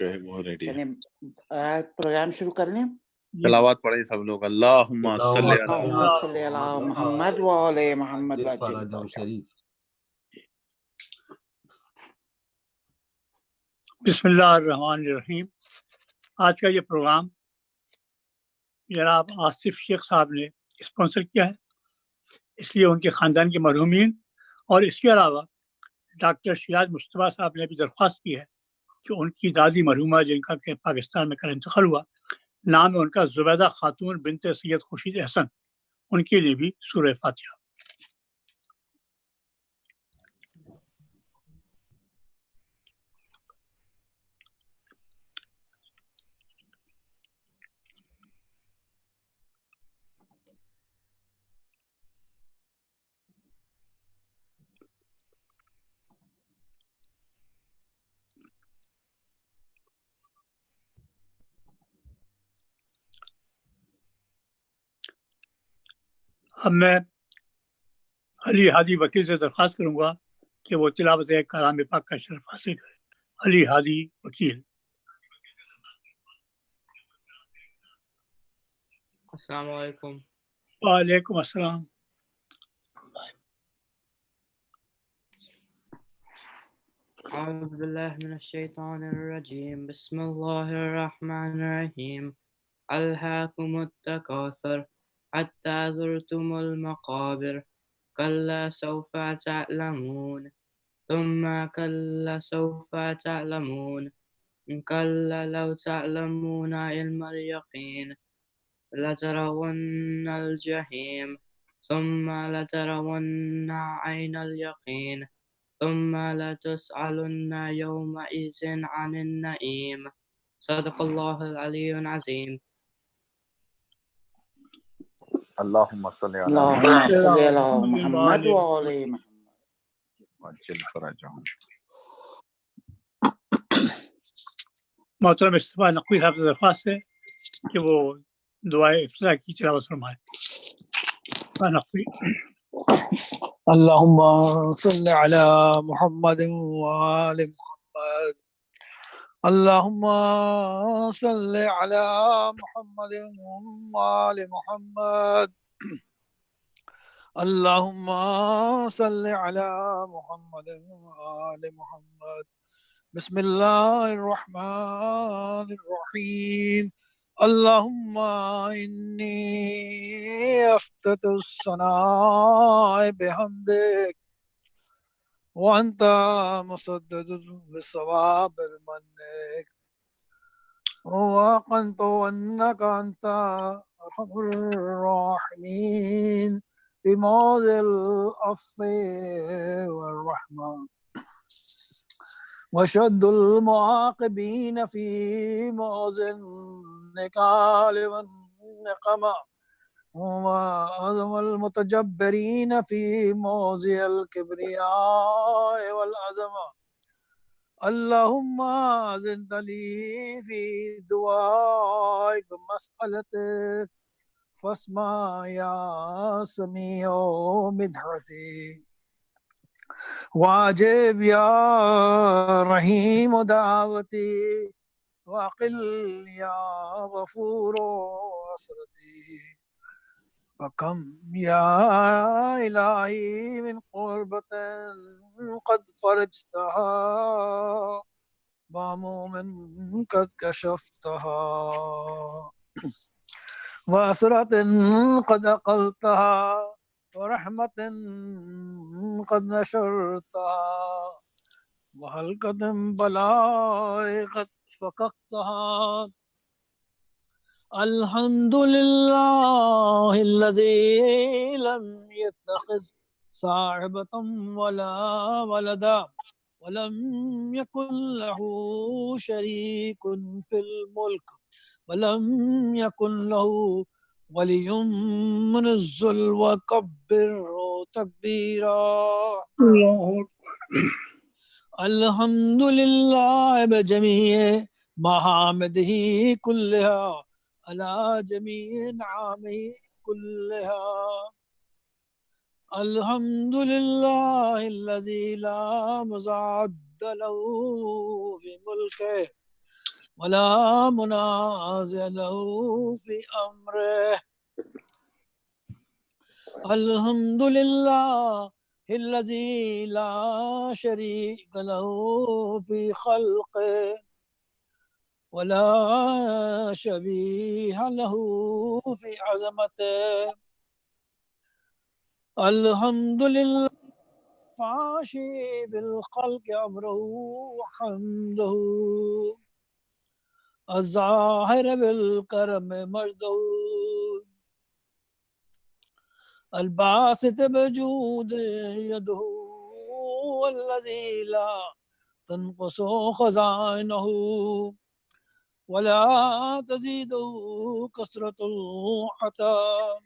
جو ہے وہ ریڈی ہے. یعنی پروگرام شروع کر لیں. تلاوات پڑھیں سب لوگ. اللہم صلی علی اللہم صلی علی محمد و علی محمد شریف. بسم اللہ الرحمن الرحیم. آج کا یہ پروگرام جناب آصف شیخ صاحب نے اسپانسر کیا ہے، اس لیے ان کے خاندان کے مرحومین اور اس کے علاوہ ڈاکٹر شیراز مصطفیٰ صاحب نے بھی درخواست کی ہے کہ ان کی دادی مرحومہ جن کا کہ پاکستان میں کل انتقال ہوا، نام ہے ان کا زبیدہ خاتون بنت سید خورشید احسن، ان کے لیے بھی سورہ فاتحہ. اب میں علی ہادی وکیل سے درخواست کروں گا کہ وہ تلاوت کلام پاک کا شرف حاصل کرے. علی ہادی وکیل. السلام علیکم. وعلیکم السلام. اعوذ باللہ من الشیطان الرجیم. بسم اللہ الرحمن الرحیم. الہاکم التکاثر حتی زرتم المقابر کلا سوف تعلمون ثم کلا سوف تعلمون کلا لو تعلمون علم الیقین لترون الجحیم ثم لترون عین الیقین ثم لتسألن يومئذ عن النعيم. صدق الله العلي العظيم. اللہم صلی علی اللہم صلی علی محمد و علی محمد. وعجل فرجہم. محترم مصطفیٰ نقوی صاحب سے درخواست ہے کہ وہ دعائے افتتاح کی تلاوت فرمائے. نقوی. اللہم صلی علی محمد وآل محمد. اللہم صلی علی محمد وآل محمد. اللہم صلی علی محمد وآل محمد. بسم اللہ الرحمن الرحیم. اللہم انی افتت الثناء بحمدک وانت مسدد بثواب المنک وقنت انک انت ارحم الراحمین بموضع العفو والرحمہ وشد المعاقبین فی موضع النکال والنقمہ وعظم المتجبرین فی موضع الکبریاء والعظمہ. اللہم زد لی فی دعائک مسئلتک فاسمع یا سمیع مدحتی واجب یا رحیم دعوتی وقل یا غفور حسرتی. وکم یا الہی من قربت قد فرجتها وہموم قد کشفتها واسرت قد اقلتها ورحمت قد نشرتها وحلقت بلاء قد فققتها. الحمد للہ الذی لم يتخذ صاحبة ولا ولدا ولم يكن له شريك في الملك ولم يكن له ولي من الذل وكبره تكبيرا. الحمد للہ بجميع محامده كلها على جميع نعمه كلها. الحمد لله الذي لا مضاد له في ملكه ولا منازع له في أمره. الحمد لله الذي لا شريك له في خلقه ولا شبيه له في عظمته. الحمد لله فاشي بالخلق أمره وحمده. الظاهر بالكرم مجده. الباسط بجود يده. والذي لا تنقص خزائنه ولا تزيد كثرة العطاء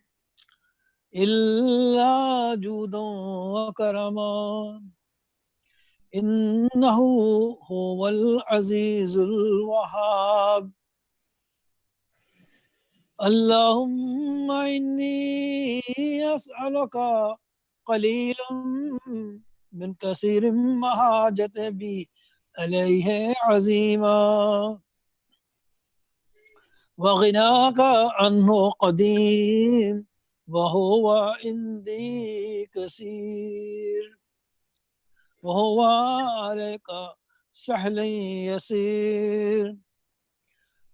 إلا جودا وكرما. إنه هو العزيز الوهاب. اللهم إني أسألك قليلا من كثير ما حاجة بي عليه عظيما وغناك عنه قديم وهو عندي كثير وهو عليك سهل يسير.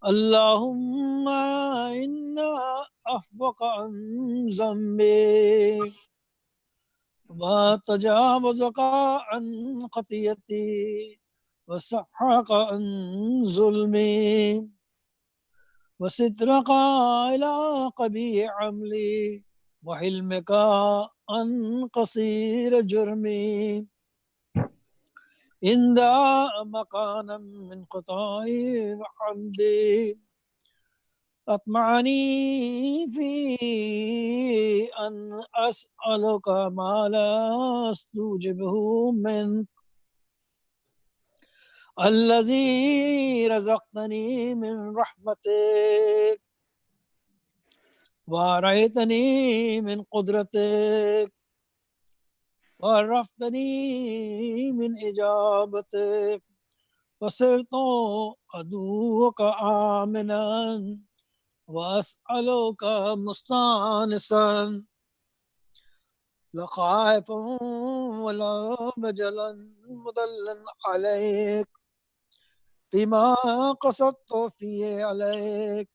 اللهم إنا عفوك عن ذنبي وتجاوزك عن خطيئتي وصفحك عن ظلمي وسترك إلى قبيح عملي وحلمك عن قصير جرمي. إن ذا مكانا من قطاع حمدي أطمعني في أن أسألك ما لا أستوجبه منك الذي رزقتني من رحمتك وأريتني من قدرتك وعرفتني من إجابتك وصرت أدعوك آمنا وأسألك مستانسا لخائفا ولا مجلا مدلا عليك بما قصدت فيه عليك.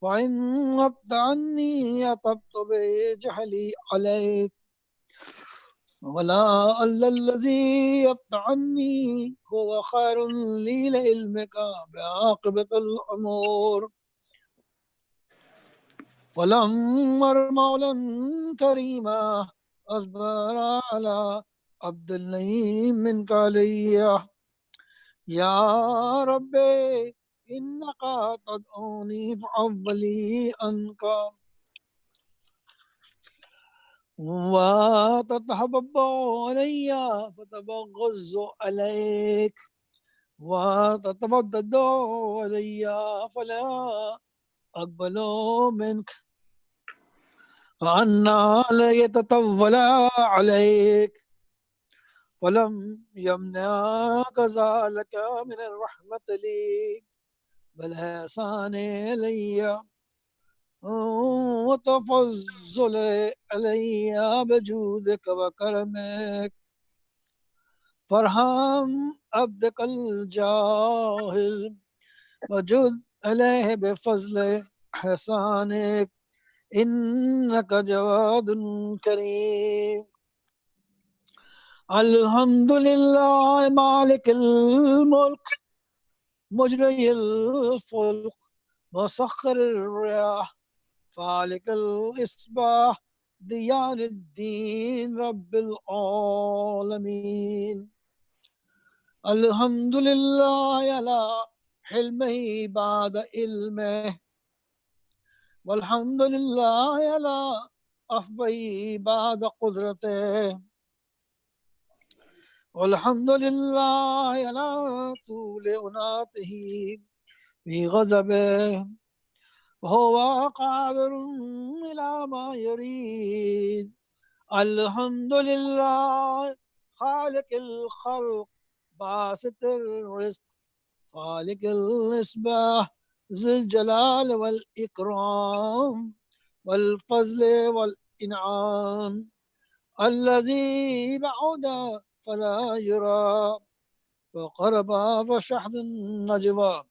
وإن غبت عني أطبت بجهلي عليك ولا ألا الذي يبت عني هو خير لي لعلمك بعاقبة الأمور. ولما مولا كريما أصبر على عبد اللئيم منك علي. يا ربي إنك تدعوني فأفضلي أنك وتتحبب علي فتبغض عليك وتتبدد علي فلا أقبل منك. وأنا لا يتطول عليك ولم يمنعك ذلك من الرحمة لي بل إحسان إلي وتفضل علي بجودك وكرمك. فارحم عبدك الجاهل وجد عليه بفضل إحسانك إنك جواد كريم. الحمد لله مالك الملك مجري الفلك مسخر الرياح فالق الإصباح ديان الدين رب العالمين. الحمد لله على حلمه بعد علمه والحمد لله على عفوه بعد قدرته والحمد لله على طول أناته في غضبه وهو قادر إلى ما يريد. الحمد لله خالق الخلق باسط الرزق خالق الإصباح ذي الجلال والإكرام والفضل والإنعام الذي بعد فلا يرى وقرب فشحذ النجوى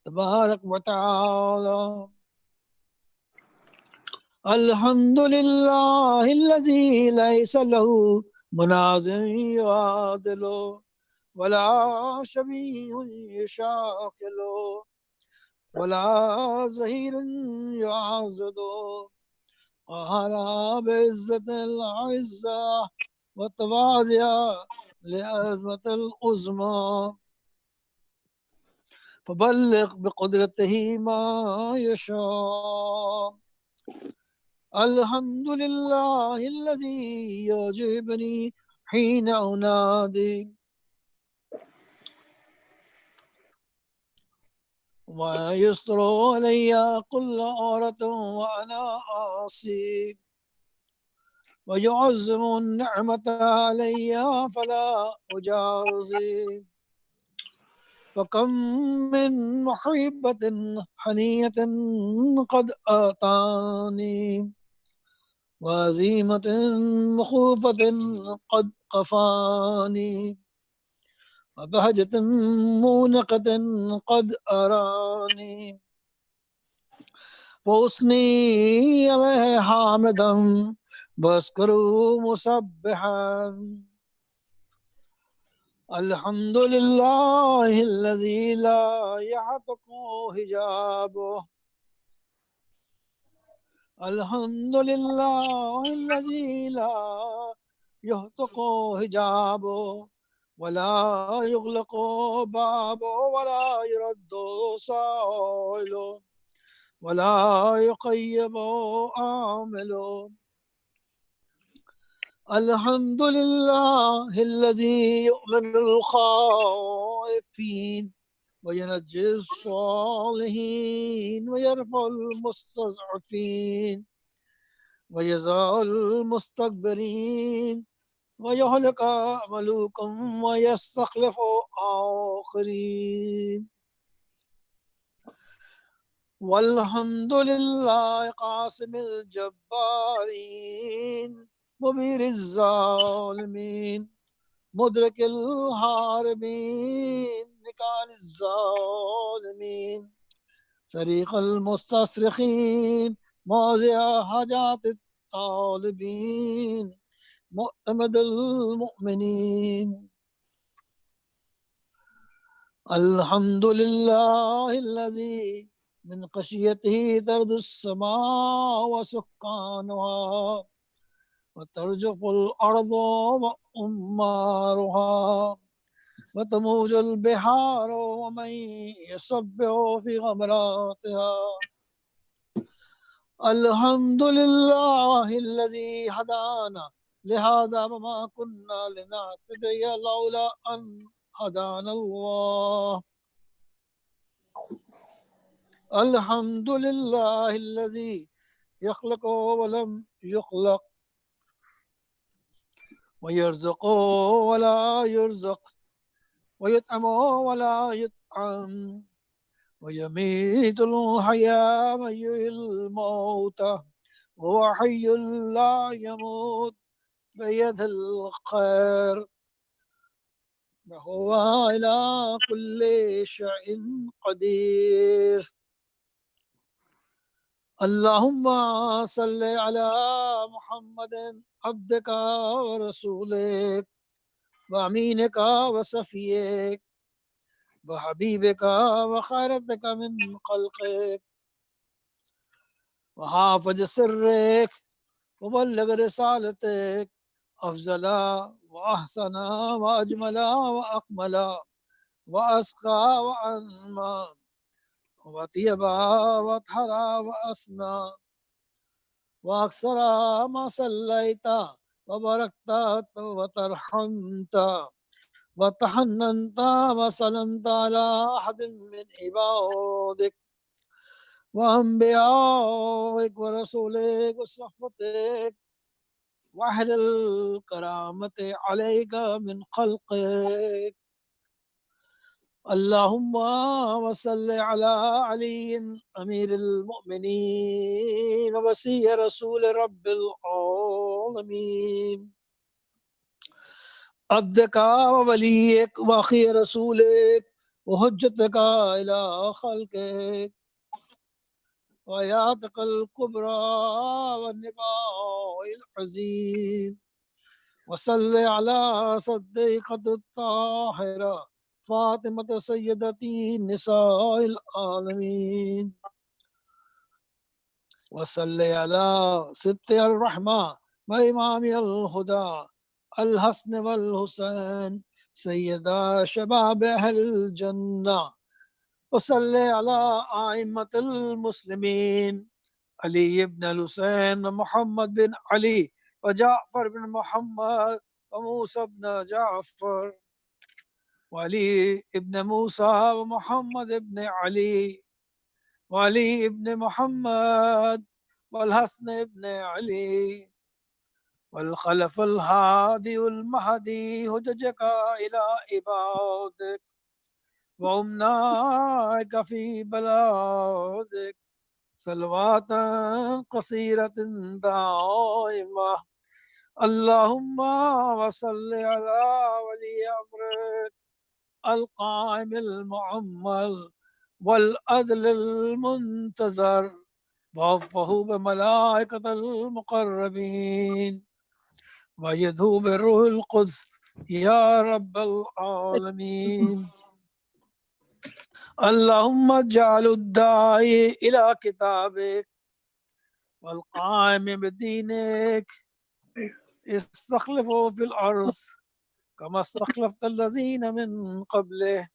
تبارك وتعالى. الحمد لله الذي ليس له منازع يعادله ولا شبيه يشاكله ولا ظهير يعزده قهر بعزة العزة وتواضع لأزمة العظمى فبلغ بقدرته ما يشاء. الحمد لله الذي يعجبني حين أنادي ويستر علي كل عورة وأنا عاصي ويعظم النعمة علي فلا أجازي. وكم من محبة حنية قد آتاني وعزيمة مخوفة قد قفاني وبهجة مونقة قد أراني وأثني عليه حامدا وأذكره مسبحا. الحمد لله الذي لا يحتق حجابه. الحمد لله الذي لا يحتق حجابه ولا يغلق بابه ولا يرد سائله ولا يقيب عامله. الحمد لله الذي يؤمن الخائفين وينجي الصالحين ويرفع المستضعفين ويزال المستكبرين ويهلك ملوكا ويستخلف آخرين. والحمد لله قاسم الجبارين مبير الظالمين مدرك الهاربين نكال الظالمين سريق المستصرخين موزع حاجات الطالبين مؤتمد المؤمنين. الحمد لله الذي من خشيته ترد السماء وسكانها وترجف الأرض وأمارها وتموج البحار ومن يسبح في غمراتها. الحمد لله الذي هدانا لهذا وما كنا لنهتدي لولا أن هدانا الله. الحمد لله الذي يخلق ولم يخلق ويرزق ولا يرزق ويطعم ولا يطعم ويميت الحياة ويحيي الموتى وهو حي لا يموت بيده الخير وهو على كل شيء قدير. اللهم صل على محمد عبدك ورسولك وأمينك وصفيك وحبيبك وخيرتك من خلقك وحافظ سرك وبلغ رسالتك أفضل وأحسن وأجمل وأكمل وأسقى وأنمى وطيب وأطهر وأسنى وأكثر ما صليت وباركت وترحمت وتحننت وسلمت على أحد من عبادك وأنبيائك ورسولك وصفتك وأهل الكرامة عليك من خلقك. اللهم صل على علي أمير المؤمنين ووصي رسول رب العالمين عبدك ووليك وأخي رسولك وحجتك إلى خلقك وآياتك الكبرى والنباء العظيم وصل على صديقة الطاهرة فاطمة سيدتي نساء العالمين وصل على سبط الرحمة وإمام الهدى الحسن والحسين سيدا شباب أهل الجنة وصل على أئمة المسلمين علي بن الحسين ومحمد بن علي وجعفر بن محمد وموسى بن جعفر وعلي بن موسى ومحمد بن علي وعلي بن محمد والحسن بن علي والخلف الهادي والمهدي هججك إلى عبادك وأمنائك في بلادك صلوات قصيرة دائمة اللهم وصل على ولي أمرك القائم المعمل والعدل المنتظر ووفه بملائكة المقربين ويده بالروح القدس يا رب العالمين اللهم اجعل الداعي إلى كتابك والقائم بدينك استخلفه في الأرض كما استخلفت الذين من قبله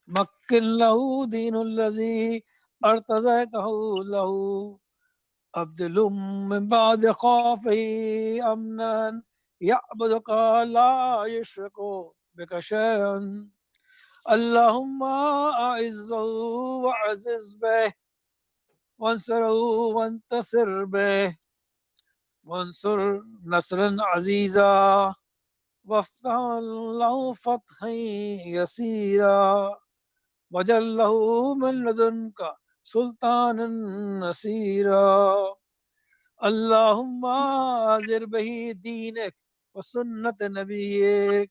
مكن له دين الذي ارتضيته له أبدل من بعد خوفه أمنا يعبدك لا يشرك بك شيئا اللهم أعزه وعزز به وانصره وانتصر به وانصر نصرا عزيزا وافتح له فتحا يسيرا وجل له من لدنك سلطانا نصيرا اللهم أزر به دينك وسنة نبيك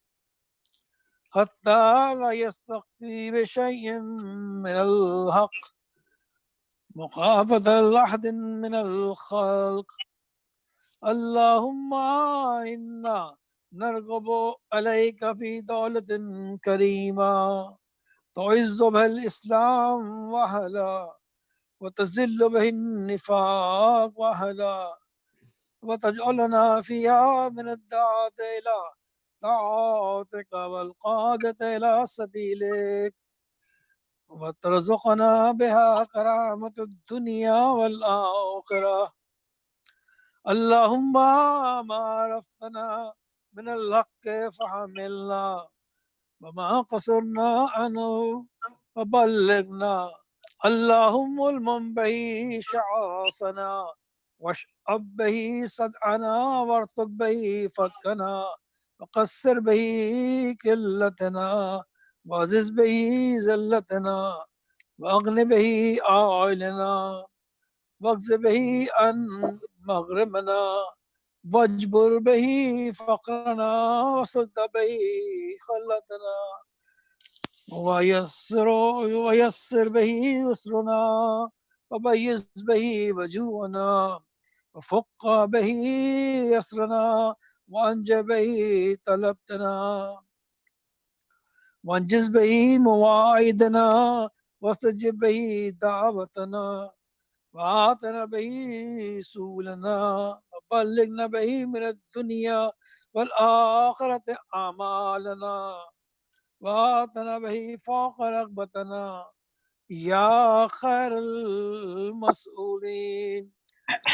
حتى لا يستخفي بشيء من الحق مخافة لأحد من الخلق اللهم إنا نرغب عليك في دولة كريمة تعز بها الإسلام وأهلا وتذل به النفاق وأهلا وتجعلنا فيها من الداعة إلى طاعتك والقادة إلى سبيلك وترزقنا بها كرامة الدنيا والآخرة اللهم ما عرفتنا من الحق فحملنا وما قصرنا عنه فبلغنا اللهم المن به شعاصنا واشعب به صدعنا وارتق به فكنا وقصر به كلتنا وعزز به ذلتنا واغن به عائلنا واغز به عن مغربنا واجبر به فقرنا وسد به خلتنا ويسر به يسرنا وبيز به وجوهنا وفق به يسرنا وأنج به طلبتنا وانجز به مواعيدنا واستجب به دعوتنا وآتنا به سولنا وبلغنا به من الدنيا والآخرة أعمالنا وآتنا به فوق رغبتنا يا خير المسؤولين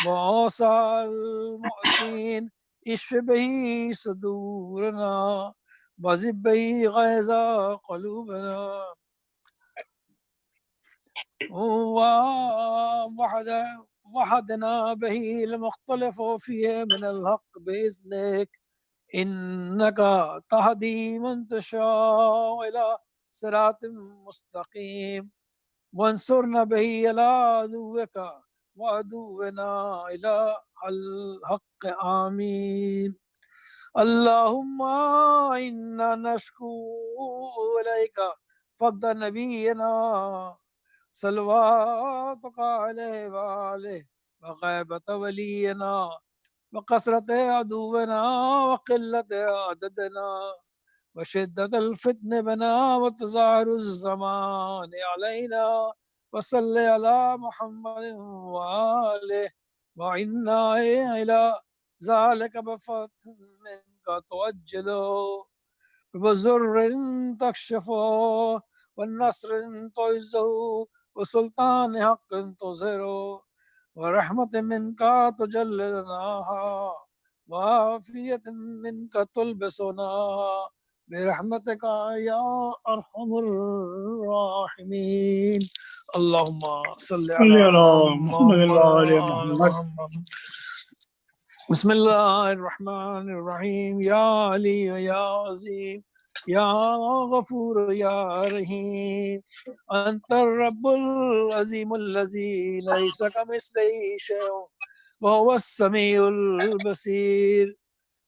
وأوسع المعطين اشف به صدورنا وذب به غيظ قلوبنا وحدنا به المختلف فيه من الحق بإذنك إنك تهدي من تشاء إلى صراط مستقيم وانصرنا به على عدوك وعدونا إلى الحق آمين اللهم إنا نشكو إليك فقد نبينا صلواتك عليه وآله وغيبة ولينا وكثرة عدونا وقلة عددنا وشدة الفتن بنا وتظاهر الزمان علينا وصل على محمد وآله وإنا إلى ذلك بفتح منك توجله بزر تكشفه والنصر تعزه وسلطان حق تظهره ورحمة منك تجللناها وعافية منك تلبسنا برحمتك يا أرحم الراحمين اللهم صل على محمد وعلى محمد محمد. بسم الله الرحمن الرحيم يا علي يا عظيم يا غفور يا رحيم أنت الرب العظيم الذي ليس كمثله شيء وهو السميع البصير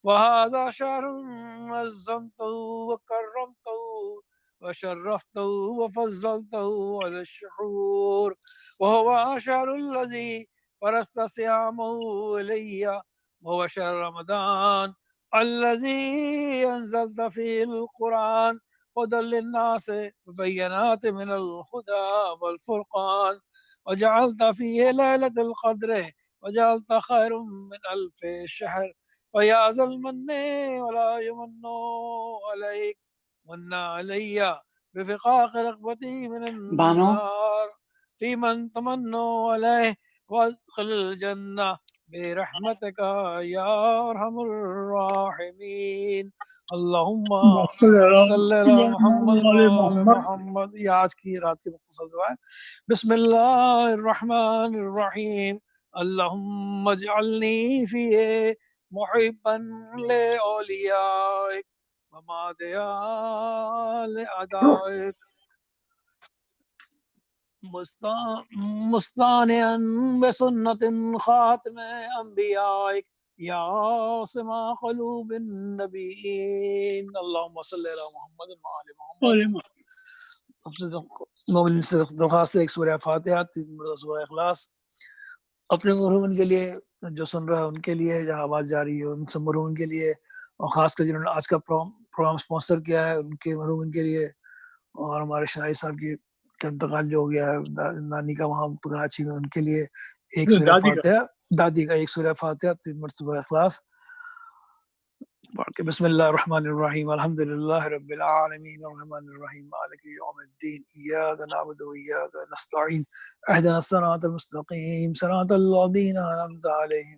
وهذا شهر عظمته وكرمته وشرفته وفضلته على الشحور وهو شهر الذي فرست صيامه إلي وهو شهر رمضان الذي أنزلت فيه القرآن هدى للناس وبينات من الهدى والفرقان وجعلت فيه ليلة القدر وجعلت خير من ألف شهر ويا ذا المن ولا يمن عليك من علي بفقاق رغبتي من بانو النار في من تمنوا عليه وادخل الجنة برحمتك يا أرحم الراحمين اللهم صل على محمد وعلى وآل محمد. محمد یہ آج کی رات کی مختصر دعا ہے بسم اللہ الرحمن الرحیم اللهم اجعلني فيه محبا لأوليائك وماديا لأعدائك مستانعا بسنة خاتم أنبيائك يا سما قلوب النبيين اللهم صل على محمد وآل محمد مومن سے درخواست ہے ایک سورہ فاتحہ 3 مرتبہ سورہ اخلاص اپنے مرحومین کے لیے جو سن رہا ہے ان کے لیے جہاں آواز جاری ہے ان سب مرحومین کے لیے اور خاص کر جنہوں نے آج کا پروگرام اسپانسر کیا ہے ان کے مرحومین کے لیے اور ہمارے شاہی صاحب کی کا انتقال جو ہو گیا ہے نانی کا وہاں کراچی میں ان کے لیے ایک سورہ فاتحہ دادی کا ایک سورہ فاتحہ 3 مرتبہ اخلاص بسم اللہ الرحمن الرحیم الحمد للہ رب العالمین الرحمن الرحیم مالک یوم الدین ایاک نعبد و ایاک نستعین اهدنا الصراط المستقیم صراط الذین انعمت علیہم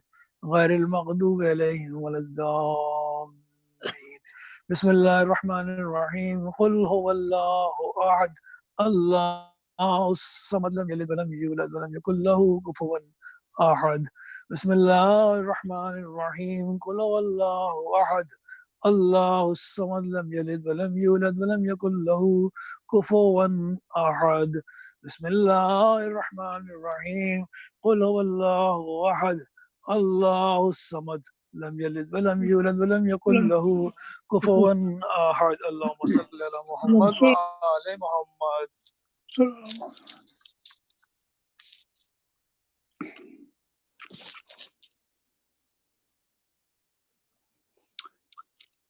غیر المغضوب علیہم ولا الضالین بسم اللہ الرحمن الرحیم قل هو اللہ احد اللہ الصمد لم یلد ولم یولد ولم یکن له کفوا احد بسم اللہ الرحمن الرحیم قل هو اللہ احد اللہ الصمد لم یلد ولم یولد ولم یکن له کفوا احد بسم اللہ الرحمن الرحیم قل هو اللہ احد اللہ الصمد لم یلد ولم یولد ولم یکن له کفوا احد اللہم صلی علی محمد وآل محمد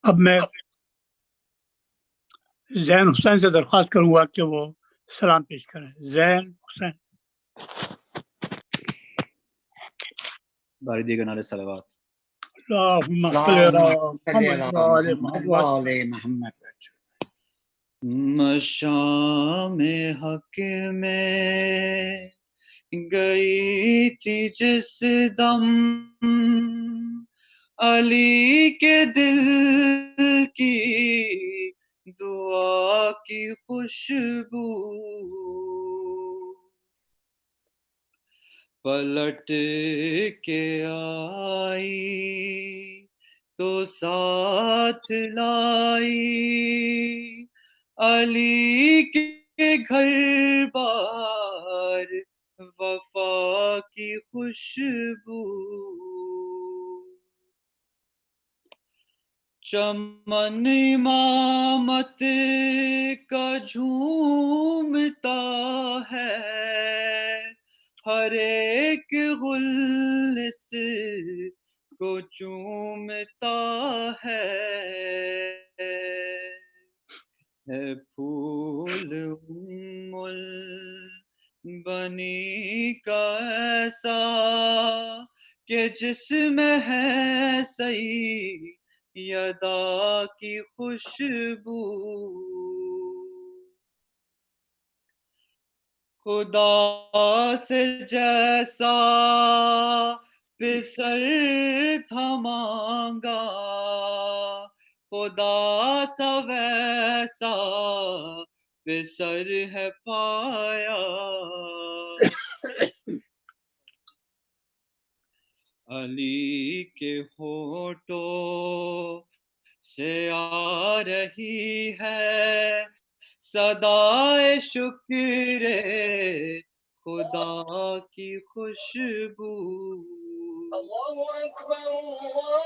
اب میں زین حسین سے درخواست کروں گا کہ وہ سلام پیش کریں. زین حسین. باری دیگر نعرے صلوات. اللہم صلی علی محمد وآل محمد وآل محمد. مشام حق میں گئی تھی جس دم علی کے دل کی دعا کی خوشبو پلٹ کے آئی تو ساتھ لائی، علی کے گھر بار وفا کی خوشبو، چمن امامت کا جھومتا ہے، ہر ایک گل اس کو چومتا ہے پھول بنی کا ایسا کہ جس میں ہے سیدہ کی خوشبو، خدا سے جیسا پسر تھا مانگا، خدا سا ویسا پسر ہے پایا، علی کے ہونٹوں سے آ رہی ہے صدائے شکر خدا کی خوشبو، اللہ اکبر اللہ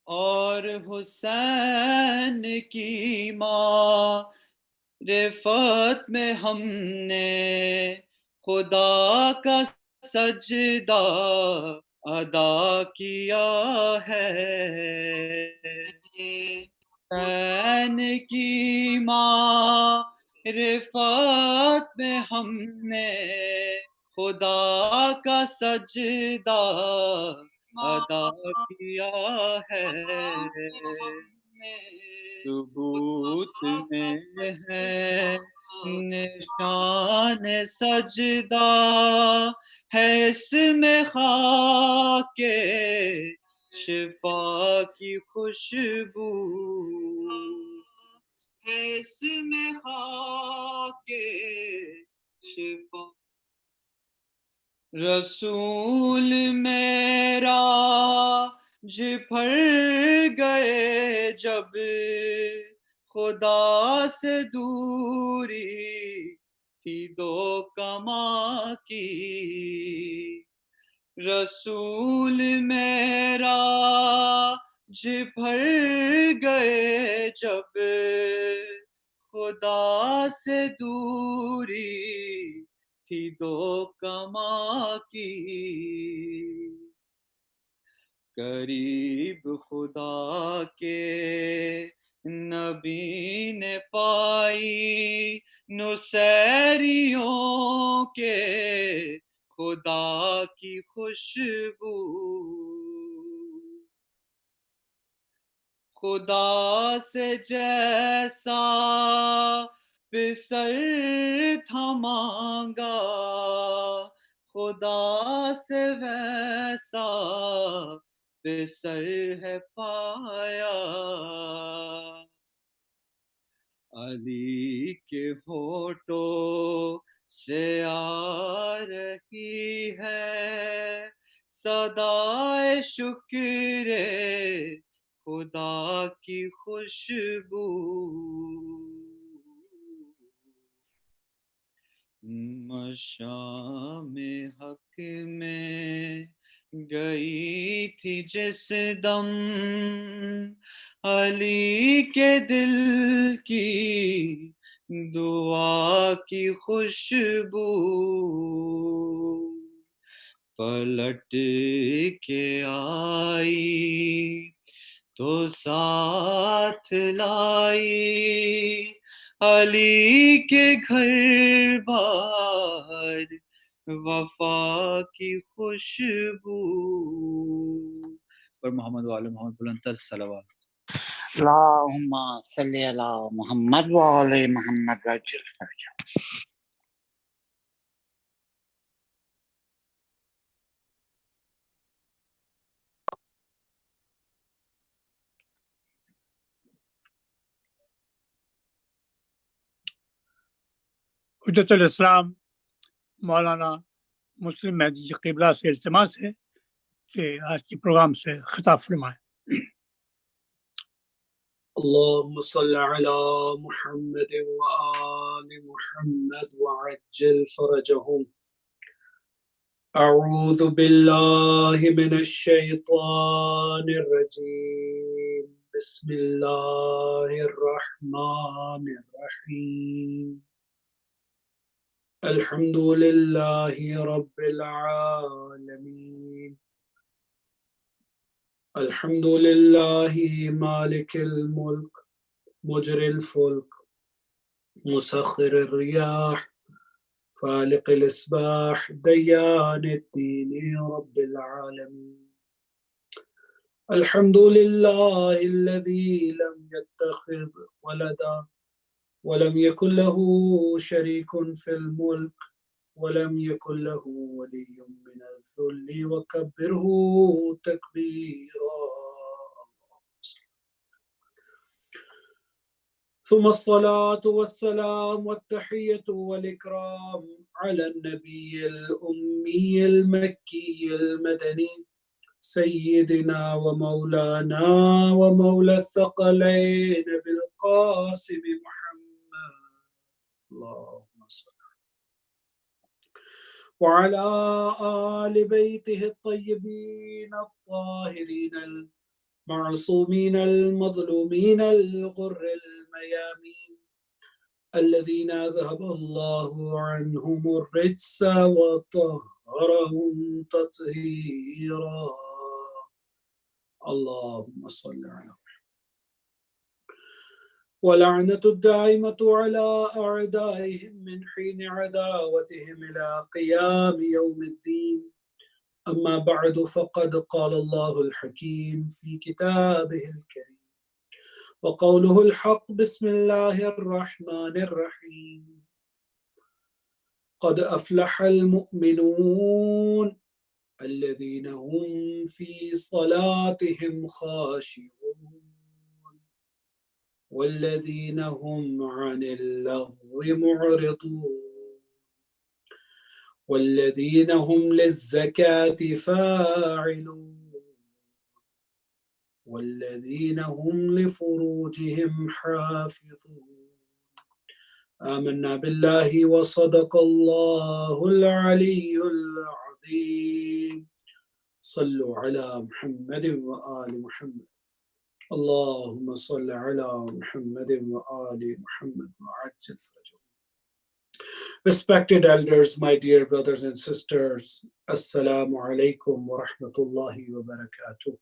اور حسین کی ماں رفت میں ہم نے خدا کا سجدہ ادا کیا ہے، حسین کی ماں رفت میں ہم نے خدا کا سجدہ ادا کیا ہے، ثبوت میں ہے نشان سجدہ، ہے اس میں خاک شفا کی خوشبو، ہے اس میں خاک شفا، رسول میرا پھر گئے جب خدا سے دوری تھی دو کما کی، رسول میرا پھر گئے جب خدا سے دوری تھی دو کما کی، قریب خدا کے نبی نے پائی نصیریوں کے خدا کی خوشبو، خدا سے جیسا پسر تھا مانگا، خدا سے ویسا پسر ہے پایا، علی کے ہونٹوں سے آ رہی ہے صدائے شکر خدا کی خوشبو، مشام حق میں گئی تھی جس دم علی کے دل کی دعا کی خوشبو، پلٹ کے آئی تو ساتھ لائی علی کے گھر بار وفا کی خوشبو، پر محمد وآل محمد بلندتر صلوات، اللہم صلی علی محمد وآل محمد وعجل فرجہ۔ حجت الاسلام مولانا مسلم مہدی قبلہ سے التماس ہے کہ آج کے پروگرام سے خطاب فرمائیں. اللهم صل على محمد وآل محمد وعجل فرجهم. أعوذ بالله من الشيطان الرجيم. بسم الله الرحمن الرحيم. الحمد لله رب العالمين. الحمد لله مالك الملك مجري الفلك مسخر الرياح فالق الإصباح ديان الدين رب العالمين. الحمد لله الذي لم يتخذ ولدا ولم يكن له شريك في الملك ولم يكن له ولي من الذل وكبره تكبيرا. ثم الصلاة والسلام والتحية والإكرام على النبي الأمي المكي المدني سيدنا ومولانا ومولى الثقلين بالقاسم محمد اللهم صل وعلى آل بيته الطيبين الطاهرين المعصومين المظلومين الغر الميامين الذين أذهب الله عنهم الرجس وطهرهم تطهيرا. اللهم صل على ولعنة الدائمة على أعدائهم من حين عداوتهم إلى قيام يوم الدين. أما بعد فقد قال الله الحكيم في كتابه الكريم وقوله الحق بسم الله الرحمن الرحيم. قد أفلح المؤمنون الذين هم في صلاتهم خاشعون والذين هم عن اللغو معرضون والذين هم للزكاة فاعلون والذين هم لفروجهم حافظون. آمنا بالله وصدق الله العلي العظيم. صلوا على محمد وآل محمد. اللهم صل على محمد وآل محمد وعجل فرجهم. Respected elders, my dear brothers and sisters, Assalamu alaikum wa rahmatullahi wa barakatuh.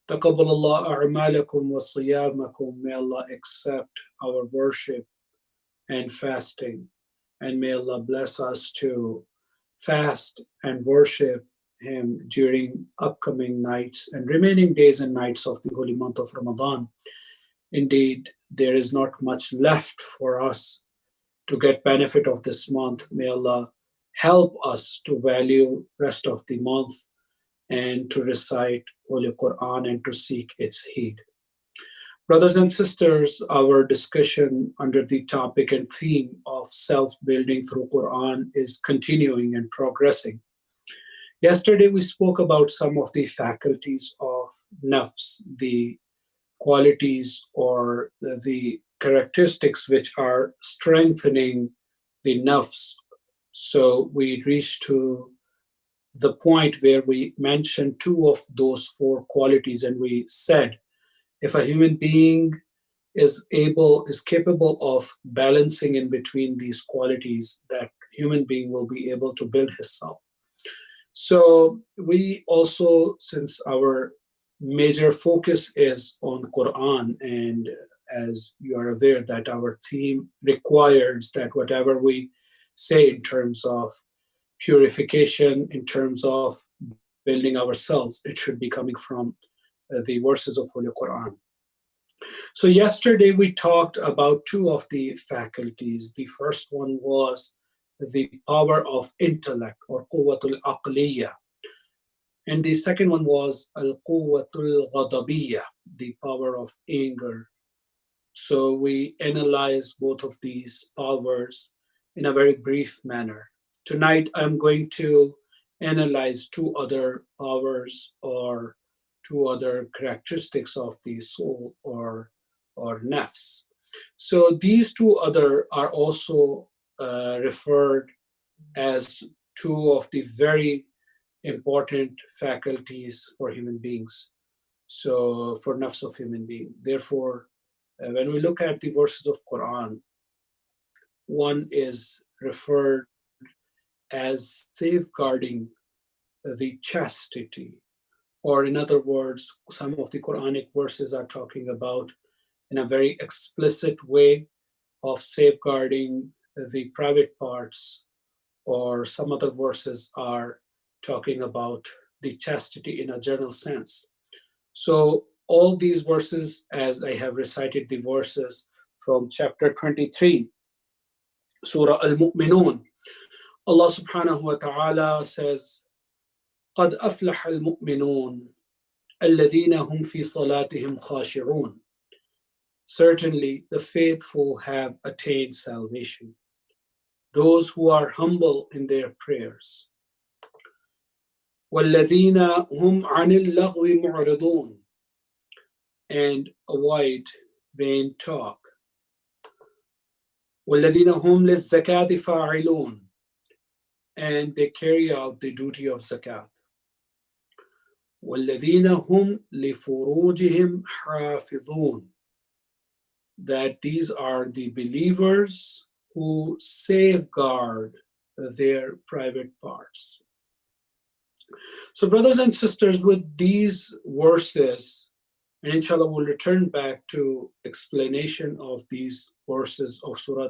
Taqabbal Allah a'malakum wa siyamakum. May Allah accept our worship and fasting, and may Allah bless us to fast and worship Him during upcoming nights and remaining days and nights of the holy month of Ramadan. Indeed, there is not much left for us to get benefit of this month. May Allah help us to value rest of the month and to recite Holy Quran and to seek its heed. Brothers and sisters, our discussion under the topic and theme of self-building through Quran is continuing and progressing. Yesterday, we spoke about some of the faculties of nafs, the qualities or the characteristics which are strengthening the nafs. So we reached to the point where we mentioned two of those four qualities, and we said if a human being is capable of balancing in between these qualities, that human being will be able to build himself. So we also, since our major focus is on Quran, and as you are aware that our theme requires that whatever we say in terms of purification, in terms of building ourselves, it should be coming from the verses of Holy Quran. So yesterday we talked about two of the faculties. The first one was the power of intellect, or quwwatul aqliya. And the second one was al-quwwatul ghadabiyya, the power of anger. So we analyzed both of these powers in a very brief manner. Tonight, I'm going to analyze two other powers or two other characteristics of the soul or nafs. So these two other are also referred as two of the very important faculties for human beings. So for nafs of human being. Therefore, when we look at the verses of Quran, one is referred as safeguarding the chastity, or in other words, some of the Quranic verses are talking about in a very explicit way of safeguarding the private parts, or some other verses are talking about the chastity in a general sense. So all these verses, as I have recited the verses from chapter 23, Surah Al-Mu'minun, Allah subhanahu wa ta'ala says, قَدْ أَفْلَحَ الْمُؤْمِنُونَ الَّذِينَ هُمْ فِي صَلَاتِهِمْ خَاشِعُونَ. Certainly the faithful have attained salvation, those who are humble in their prayers. وَالَّذِينَ هُمْ عَنِ اللَّغْوِ مُعْرِضُونَ, and avoid vain talk. وَالَّذِينَ هُمْ لِلزَّكَاةِ فَاعِلُونَ, and they carry out the duty of zakat. وَالَّذِينَ هُمْ لِفُرُوجِهِمْ حَافِظُونَ, that these are the believers who safeguard their private parts. So brothers and sisters, with these verses, and inshallah we'll return back to explanation of these verses of Surah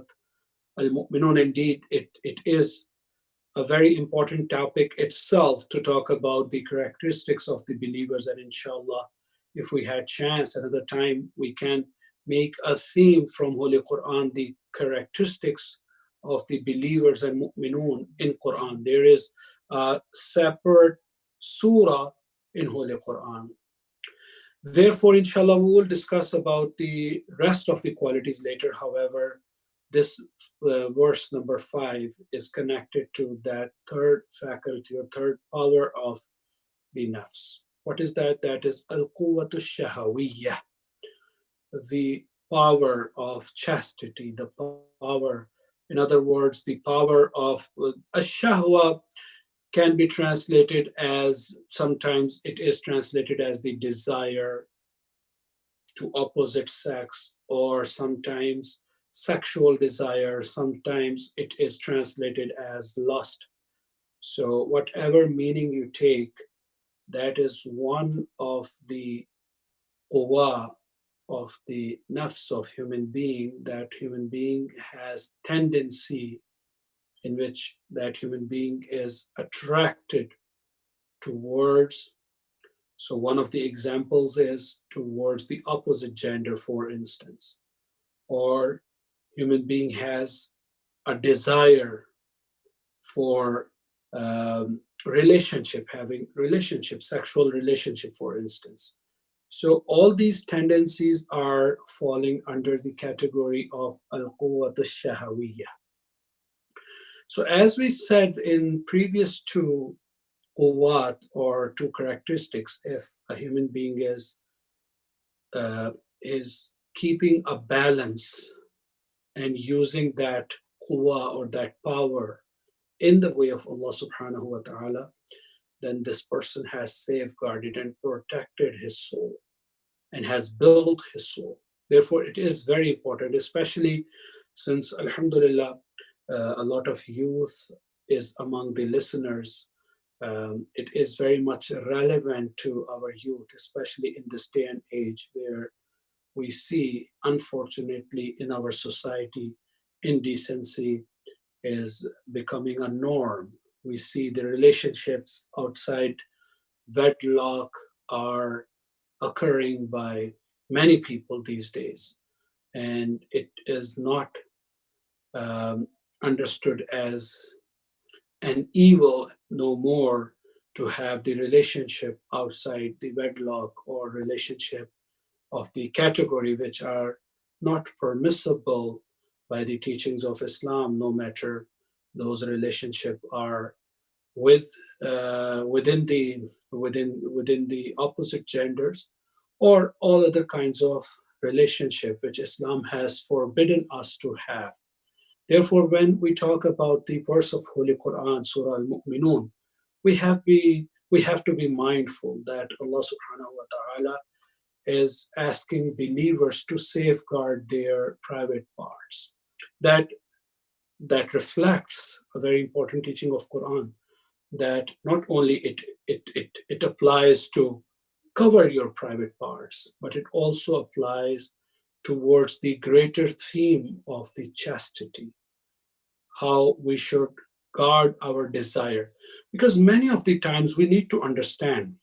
Al-Mu'minun. Indeed, it is a very important topic itself to talk about the characteristics of the believers, and inshallah, if we had chance another time, we can make a theme from Holy Quran, the characteristics of the believers and mu'minun in Quran. There is a separate surah in Holy Quran. Therefore, inshallah, we will discuss about the rest of the qualities later. However, this verse number 5 is connected to that third faculty or third power of the nafs. What is that? That is al-quwwatu shahawiyya, the power of chastity, the power, in other words, the power of ash-shahwa can be translated as, sometimes it is translated as the desire to opposite sex, or sometimes sexual desire, sometimes it is translated as lust. So whatever meaning you take, that is one of the quwa of the nafs of human being, that human being has tendency in which that human being is attracted towards. So one of the examples is towards the opposite gender, for instance, or human being has a desire for relationship, having relationship, sexual relationship, for instance. So all these tendencies are falling under the category of al-quwwat al-shahawiyya. So as we said in previous two quwwat, or two characteristics, if a human being is keeping a balance and using that quwwa or that power in the way of Allah subhanahu wa ta'ala, then this person has safeguarded and protected his soul and has built his soul. Therefore, it is very important, especially since, alhamdulillah, a lot of youth is among the listeners. It is very much relevant to our youth, especially in this day and age where we see, unfortunately, in our society, indecency is becoming a norm. We see the relationships outside wedlock are occurring by many people these days, and it is not understood as an evil no more to have the relationship outside the wedlock, or relationship of the category which are not permissible by the teachings of Islam, no matter those relationships are with within the opposite genders, or all other kinds of relationship which Islam has forbidden us to have. Therefore, when we talk about the verse of Holy Quran, Surah Al-Mu'minun, we have to be mindful that Allah subhanahu wa ta'ala is asking believers to safeguard their private parts. That reflects a very important teaching of Quran, that not only it applies to cover your private parts, but it also applies towards the greater theme of the chastity, how we should guard our desire. Because many of the times we need to understand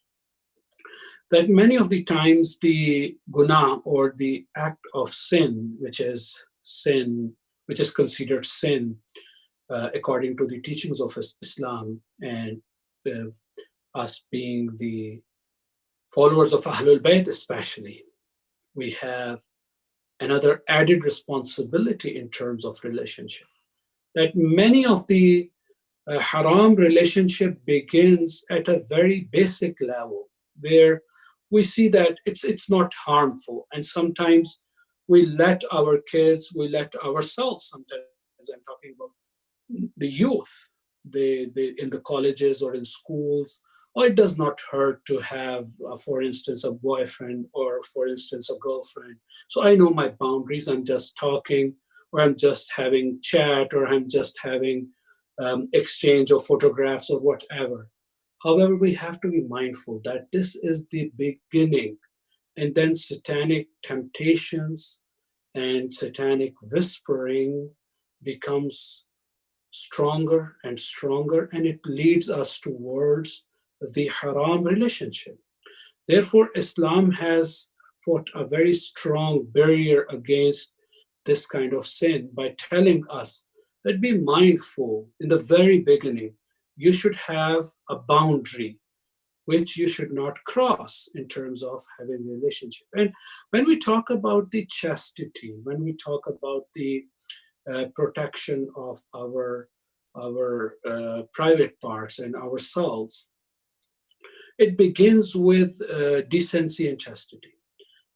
that many of the times the guna, or the act of sin, which is considered sin, according to the teachings of Islam, and us being the followers of Ahlul Bayt especially, we have another added responsibility in terms of relationship. That many of the haram relationship begins at a very basic level, where we see that it's not harmful, and sometimes we let our kids, we let ourselves, sometimes I'm talking about the youth, they in the colleges or in schools, or it does not hurt to have, for instance, a boyfriend, or for instance, a girlfriend. So I know my boundaries. I'm just talking, or I'm just having chat, or I'm just having exchange of photographs or whatever. However, we have to be mindful that this is the beginning, and then satanic temptations and satanic whispering becomes stronger and stronger, and it leads us towards the haram relationship. Therefore, Islam has put a very strong barrier against this kind of sin by telling us that be mindful in the very beginning. You should have a boundary which you should not cross in terms of having a relationship. And when we talk about the chastity, when we talk about the protection of our private parts and ourselves, it begins with decency and chastity.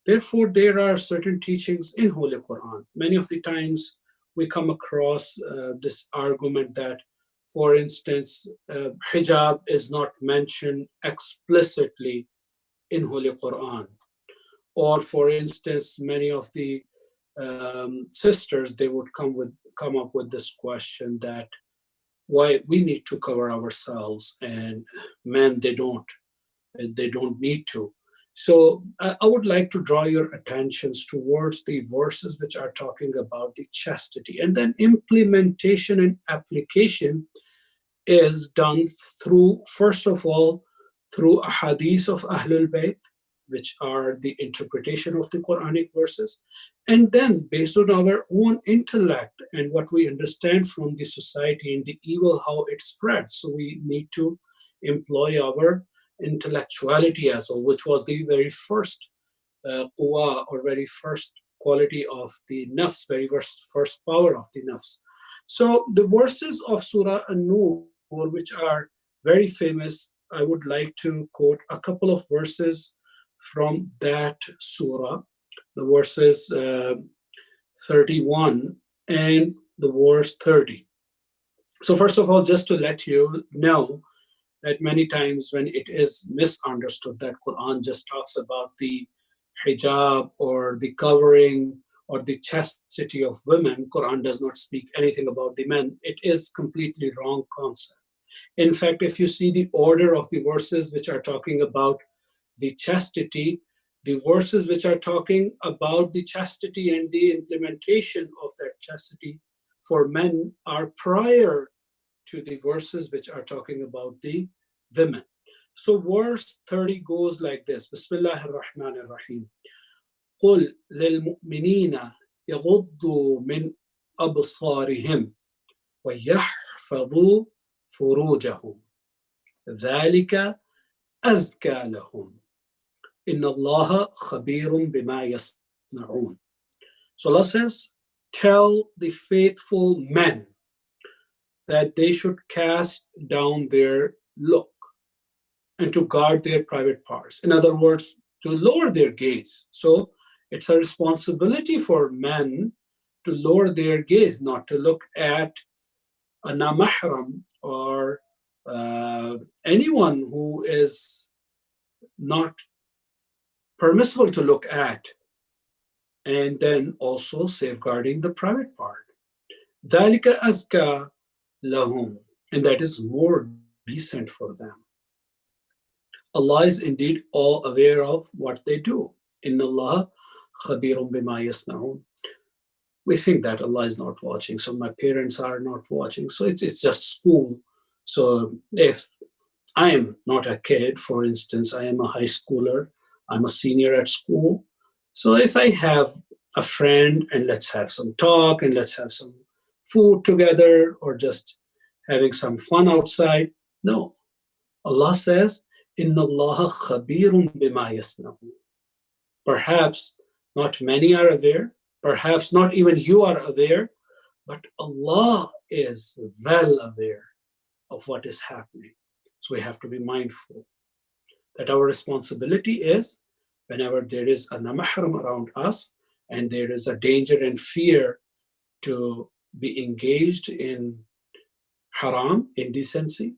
Therefore, there are certain teachings in Holy Quran. Many of the times we come across this argument that, for instance, hijab is not mentioned explicitly in Holy Quran. Or, for instance, many of the sisters, they would come up with this question that why we need to cover ourselves, and men, they don't need to. So I would like to draw your attentions towards the verses which are talking about the chastity, and then implementation and application is done through, first of all, through a hadith of Ahlul Bayt, which are the interpretation of the Quranic verses, and then based on our own intellect and what we understand from the society and the evil, how it spreads. So we need to employ our intellectuality as well, which was the very first quwa, or very first quality of the nafs, very first power of the nafs. So the verses of Surah An-Nur, which are very famous, I would like to quote a couple of verses from that surah, the verses 31 and the verse 30. So first of all, just to let you know that many times when it is misunderstood that Quran just talks about the hijab or the covering or the chastity of women, Quran does not speak anything about the men. It is completely wrong concept. In fact, if you see the order of the verses which are talking about the chastity, the verses which are talking about the chastity and the implementation of that chastity for men are prior to the verses which are talking about the women. So verse 30 goes like this. Bismillahir Rahmanir Rahim. قُلْ لِلْمُؤْمِنِينَ يَغُضُّوا مِنْ أَبْصَارِهِمْ وَيَحْفَظُوا فُرُوجَهُمْ ذَلِكَ أَزْكَى لَهُمْ إِنَّ اللَّهَ خَبِيرٌ بِمَا يَصْنَعُونَ. So Allah says, tell the faithful men that they should cast down their look and to guard their private parts. In other words, to lower their gaze. So it's a responsibility for men to lower their gaze, not to look at a namahram or anyone who is not permissible to look at, and then also safeguarding the private part. ذَلِكَ أَزْكَى لَهُمْ, and that is more decent for them. Allah is indeed all aware of what they do. إِنَّ اللَّهَ خَبِيرٌ بِمَا يَصْنَعُونَ. We think that Allah is not watching, so my parents are not watching, so it's just school. So if I am not a kid, for instance, I am a high schooler, I'm a senior at school. So if I have a friend and let's have some talk and let's have some food together or just having some fun outside, no. Allah says, Inna Allah khabirun bima yasna'un. Perhaps not many are aware, perhaps not even you are aware, but Allah is well aware of what is happening. So we have to be mindful that our responsibility is whenever there is a namahram around us and there is a danger and fear to be engaged in haram, indecency,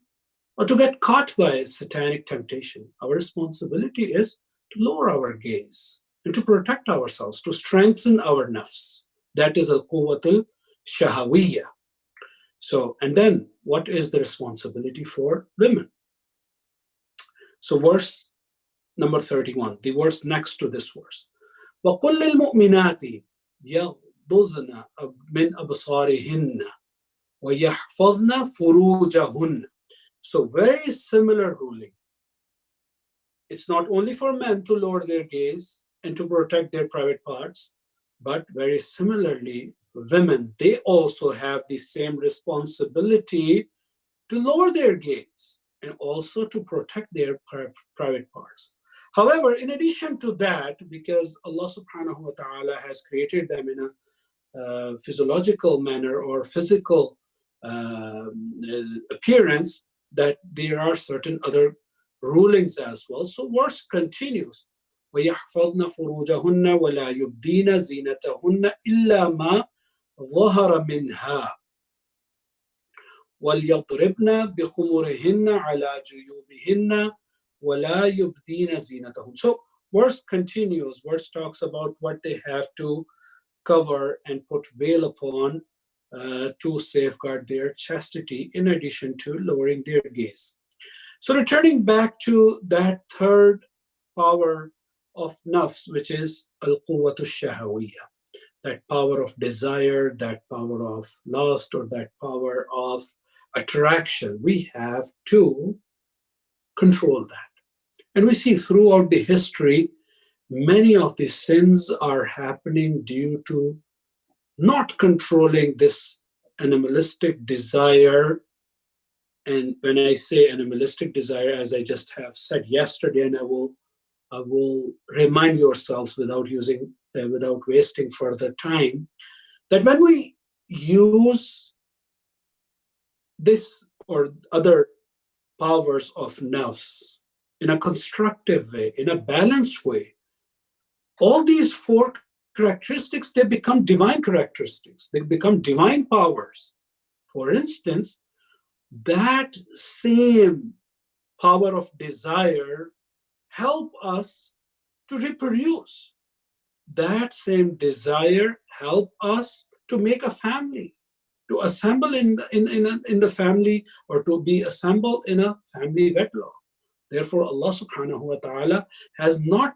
or to get caught by satanic temptation, our responsibility is to lower our gaze and to protect ourselves, to strengthen our nafs. That is al-quwwatul shahawiyya. So, and then what is the responsibility for women? So verse number 31, the verse next to this verse. وَقُلْ لِلْمُؤْمِنَاتِ يَغْضُضْنَ مِنْ أَبْصَارِهِنَّ وَيَحْفَظْنَ فُرُوجَهُنَّ. So very similar ruling. It's not only for men to lower their gaze and to protect their private parts, but very similarly, women, they also have the same responsibility to lower their gaze and also to protect their private parts. However, in addition to that, because Allah subhanahu wa ta'ala has created them in a physiological manner or physical appearance, that there are certain other rulings as well. So verse continues. وَيَحْفَظْنَ فُرُوجَهُنَّ وَلَا يُبْدِينَ زِينَتَهُنَّ إِلَّا مَا ظَهَرَ مِنْهَا وَلْيَضْرِبْنَ بِخُمُرِهِنَّ عَلَى جُيُوبِهِنَّ وَلَا يُبْدِينَ زِينَتَهُنَّ. So verse continues, verse talks about what they have to cover and put veil upon to safeguard their chastity in addition to lowering their gaze. So returning back to that third power of nafs, which is al-quwwatu shahawiyya, that power of desire, that power of lust, or that power of attraction, we have to control that. And we see throughout the history, many of the sins are happening due to not controlling this animalistic desire. And when I say animalistic desire, as I just have said yesterday, and I will remind yourselves without wasting further time, that when we use this or other powers of nafs in a constructive way, in a balanced way, all these four characteristics, they become divine characteristics. They become divine powers. For instance, that same power of desire help us to reproduce. That same desire help us to make a family, to assemble in the family, or to be assembled in a family wedlock. Therefore, Allah subhanahu wa ta'ala has not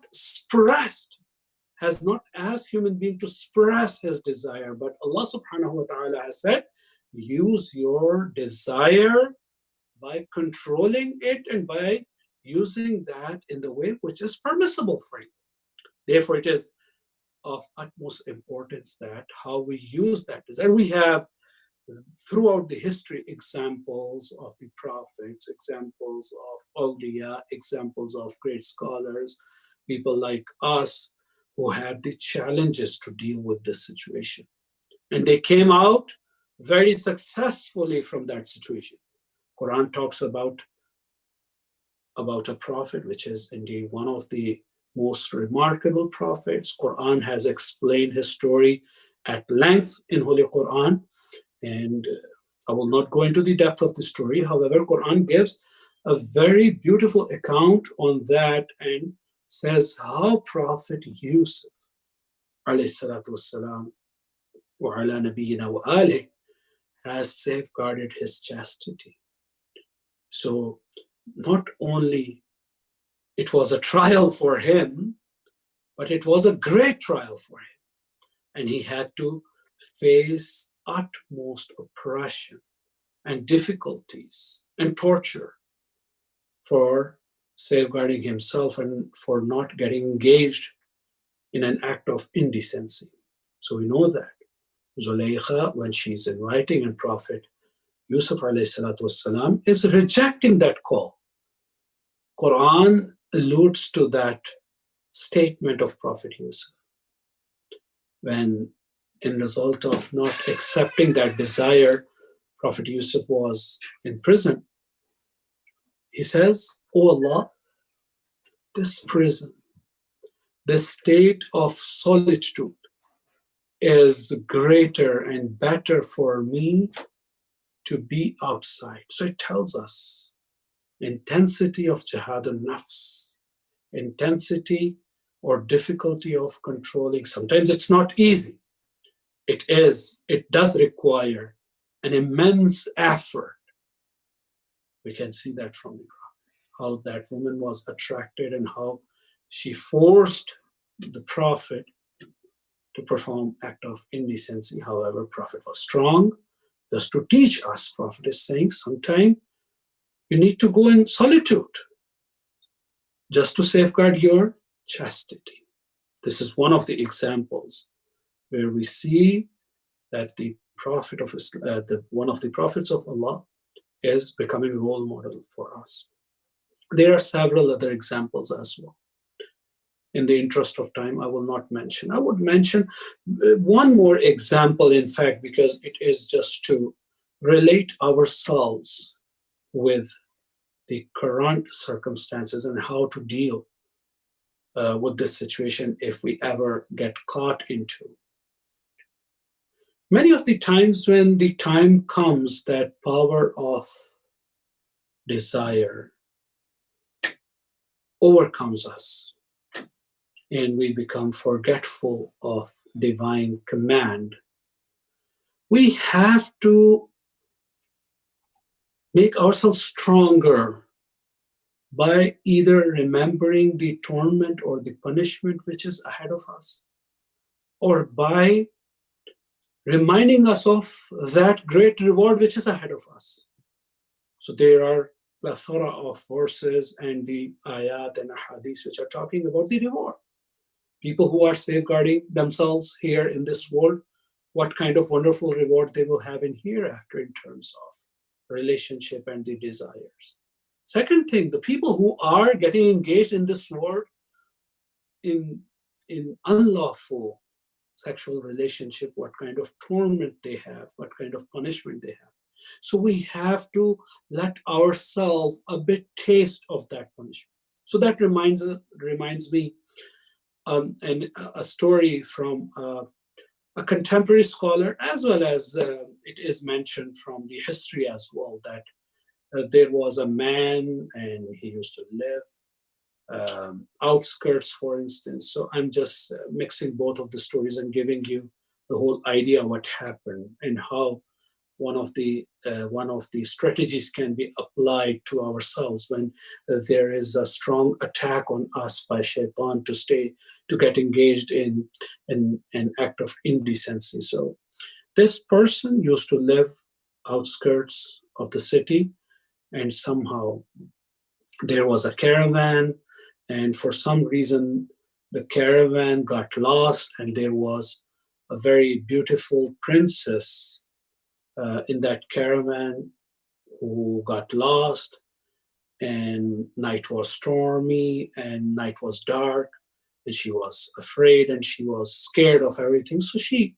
asked human being to suppress his desire, but Allah subhanahu wa ta'ala has said, use your desire by controlling it and by using that in the way which is permissible for you. Therefore, it is of utmost importance that how we use that desire. We have throughout the history examples of the prophets, examples of awliya, examples of great scholars, people like us who had the challenges to deal with this situation. And they came out very successfully from that situation. Quran talks about a prophet, which is indeed one of the most remarkable prophets. Quran has explained his story at length in Holy Quran, and I will not go into the depth of the story. However, Quran gives a very beautiful account on that and says how Prophet Yusuf alayhi salatu wassalam wa ala nabiyyina wa alih has safeguarded his chastity. So not only it was a trial for him, but it was a great trial for him. And he had to face utmost oppression and difficulties and torture for safeguarding himself and for not getting engaged in an act of indecency. So we know that Zulaykha, when she's inviting and Prophet Yusuf والسلام, is rejecting that call. Quran alludes to that statement of Prophet Yusuf when, in result of not accepting that desire, Prophet Yusuf was in prison. He says, "O Allah, this prison, this state of solitude is greater and better for me to be outside." So it tells us intensity of jihad al-nafs, intensity or difficulty of controlling. Sometimes it's not easy. It does require an immense effort. We can see that from the Prophet, how that woman was attracted and how she forced the Prophet to perform act of indecency. However, Prophet was strong. Just to teach us, Prophet is saying, sometime you need to go in solitude just to safeguard your chastity. This is one of the examples where we see that the Prophet of one of the prophets of Allah is becoming a role model for us. There are several other examples as well. In the interest of time, I will not mention. I would mention one more example, in fact, because it is just to relate ourselves with the current circumstances and how to deal with this situation if we ever get caught into. Many of the times when the time comes that power of desire overcomes us and we become forgetful of divine command, we have to make ourselves stronger by either remembering the torment or the punishment which is ahead of us, or by reminding us of that great reward which is ahead of us. So there are a plethora of verses and the ayat and hadiths which are talking about the reward. People who are safeguarding themselves here in this world, what kind of wonderful reward they will have in hereafter in terms of relationship and the desires. Second thing, the people who are getting engaged in this world in unlawful sexual relationship, what kind of torment they have, what kind of punishment they have. So we have to let ourselves a bit taste of that punishment. So that reminds me and a story from a contemporary scholar, as well as it is mentioned from the history as well, that there was a man and he used to live outskirts, for instance. So I'm just mixing both of the stories and giving you the whole idea what happened and how one of the strategies can be applied to ourselves when there is a strong attack on us by shaitan to get engaged in an act of indecency. So this person used to live outskirts of the city, and somehow there was a caravan, and for some reason the caravan got lost, and there was a very beautiful princess in that caravan who got lost, and night was stormy and night was dark, and she was afraid and she was scared of everything. So she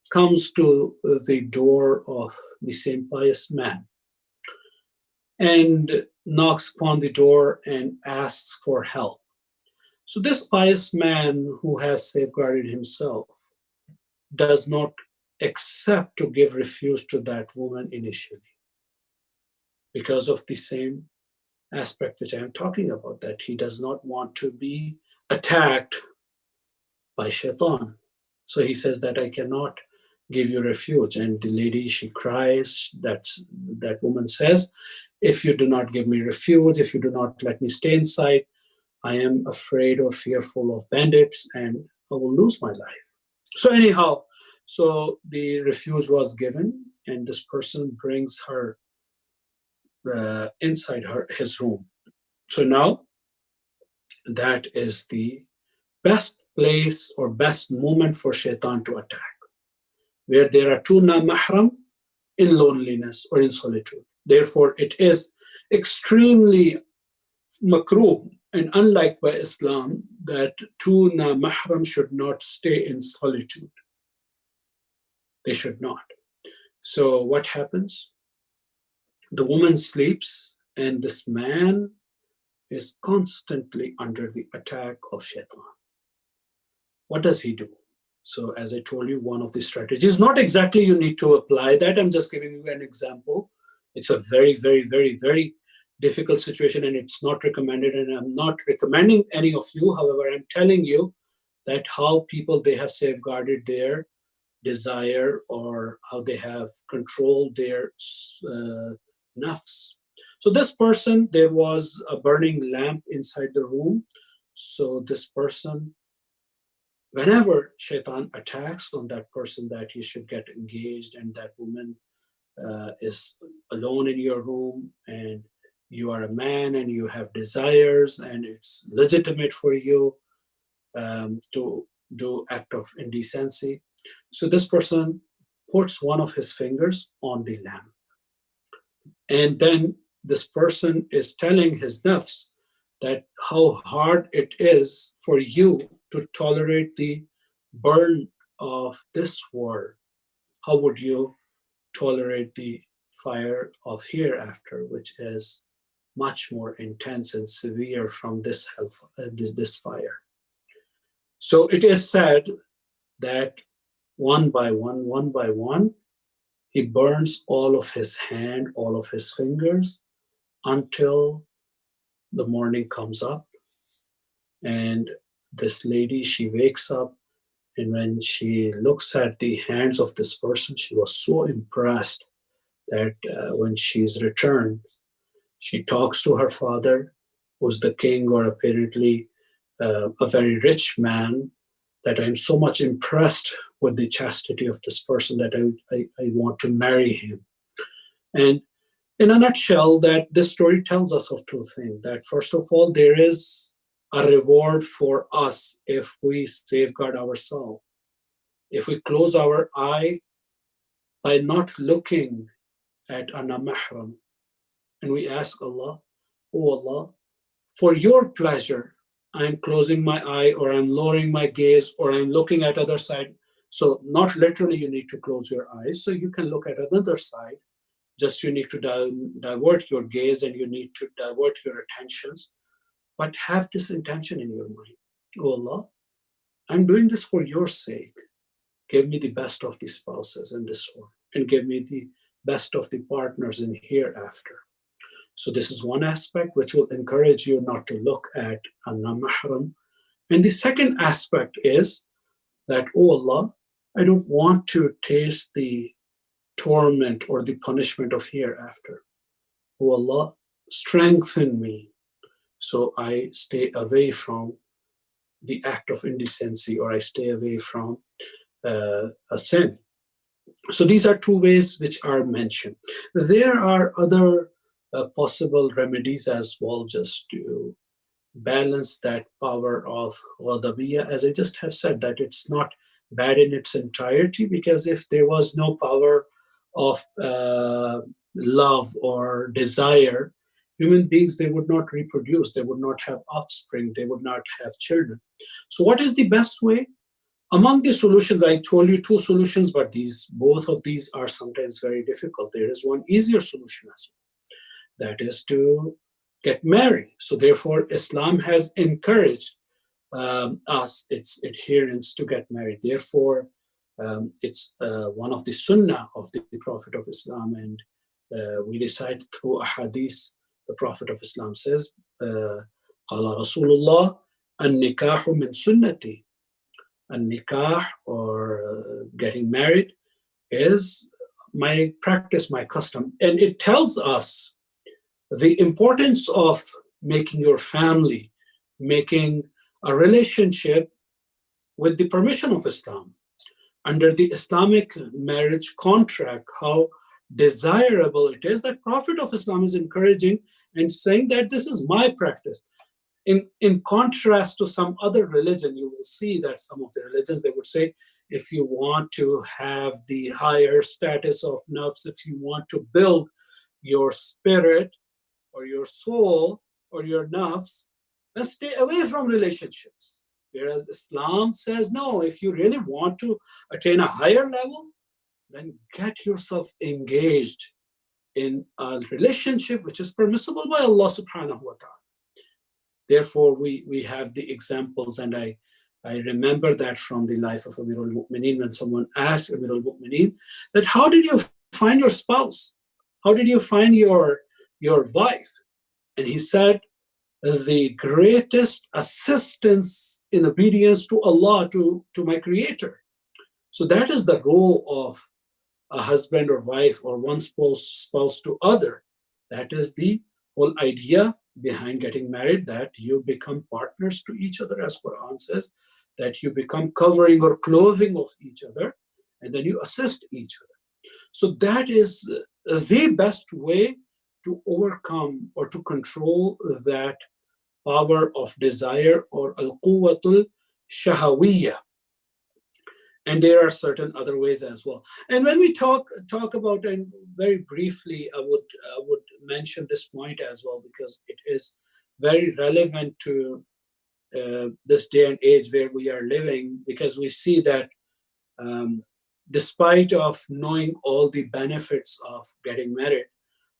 comes to the door of the same pious man and knocks upon the door and asks for help. So this pious man who has safeguarded himself does not accept to give refuge to that woman initially because of the same aspect which I am talking about, that he does not want to be attacked by shaitan. So he says that I cannot give you refuge. And the lady, she cries, that woman says, if you do not give me refuge, if you do not let me stay inside, I am afraid or fearful of bandits and I will lose my life. So anyhow, so the refuge was given and this person brings her inside his room. So now that is the best place or best moment for shaitan to attack, where there are two na-mahram in loneliness or in solitude. Therefore, it is extremely makruh and unliked by Islam that two na-mahram should not stay in solitude. They should not. So what happens? The woman sleeps and this man is constantly under the attack of shaitan. What does he do? So as I told you, one of the strategies, not exactly you need to apply that. I'm just giving you an example. It's a very, very, very, very difficult situation and it's not recommended. And I'm not recommending any of you. However, I'm telling you that how people, they have safeguarded their desire or how they have controlled their nafs. So this person, there was a burning lamp inside the room. So this person, whenever shaitan attacks on that person, that he should get engaged, and that woman is alone in your room and you are a man and you have desires and it's legitimate for you to do act of indecency. So this person puts one of his fingers on the lamp. And then this person is telling his nafs that how hard it is for you to tolerate the burn of this world. How would you tolerate the fire of hereafter, which is much more intense and severe from this fire? So it is said that one by one, he burns all of his hand, all of his fingers, until the morning comes up. And this lady, she wakes up, and when she looks at the hands of this person, she was so impressed that when she's returned, she talks to her father, who's the king or apparently a very rich man, that I'm so much impressed with the chastity of this person that I want to marry him. And in a nutshell, that this story tells us of two things. That first of all, there is a reward for us if we safeguard ourselves. If we close our eye by not looking at a mahram, and we ask Allah, oh Allah, for your pleasure, I'm closing my eye, or I'm lowering my gaze, or I'm looking at other side. So not literally you need to close your eyes, so you can look at another side. Just you need to divert your gaze and you need to divert your attentions, but have this intention in your mind. Oh Allah, I'm doing this for your sake. Give me the best of the spouses in this world, and give me the best of the partners in hereafter. So this is one aspect which will encourage you not to look at a mahram. And the second aspect is that, oh Allah, I don't want to taste the torment or the punishment of hereafter. Oh Allah, strengthen me so I stay away from the act of indecency, or I stay away from a sin. So these are two ways which are mentioned. There are other possible remedies as well, just to balance that power of ghadabiyya. As I just have said, that it's not bad in its entirety, because if there was no power of love or desire, human beings, they would not reproduce, they would not have offspring, they would not have children. So what is the best way? Among the solutions, I told you 2 solutions, but both of these are sometimes very difficult. There is one easier solution as well. That is to get married. So therefore, Islam has encouraged us, its adherents, to get married. Therefore, it's one of the sunnah of the Prophet of Islam, and we recite through a hadith. The Prophet of Islam says, "Qala Rasulullah, an-nikahu min sunnati." An-nikah, or getting married, is my practice, my custom, and it tells us the importance of making your family, making a relationship with the permission of Islam, under the Islamic marriage contract, how desirable it is that Prophet of Islam is encouraging and saying that this is my practice. In contrast to some other religion, you will see that some of the religions, they would say, if you want to have the higher status of nafs, if you want to build your spirit or your soul or your nafs, then stay away from relationships. Whereas Islam says, no, if you really want to attain a higher level, then get yourself engaged in a relationship which is permissible by Allah subhanahu wa ta'ala. Therefore, we have the examples, and I remember that from the life of Amir al-Mu'mineen, when someone asked Amir al-Mu'mineen that, how did you find your spouse? How did you find your wife? And he said, the greatest assistance in obedience to Allah, to my Creator. So that is the role of a husband or wife, or one spouse to other. That is the whole idea behind getting married, that you become partners to each other, as Quran says, that you become covering or clothing of each other, and then you assist each other. So that is the best way to overcome or to control that power of desire, or al-quwwatul shahawiyya. And there are certain other ways as well. And when we talk about, and very briefly, I would mention this point as well, because it is very relevant to this day and age where we are living, because we see that despite of knowing all the benefits of getting married,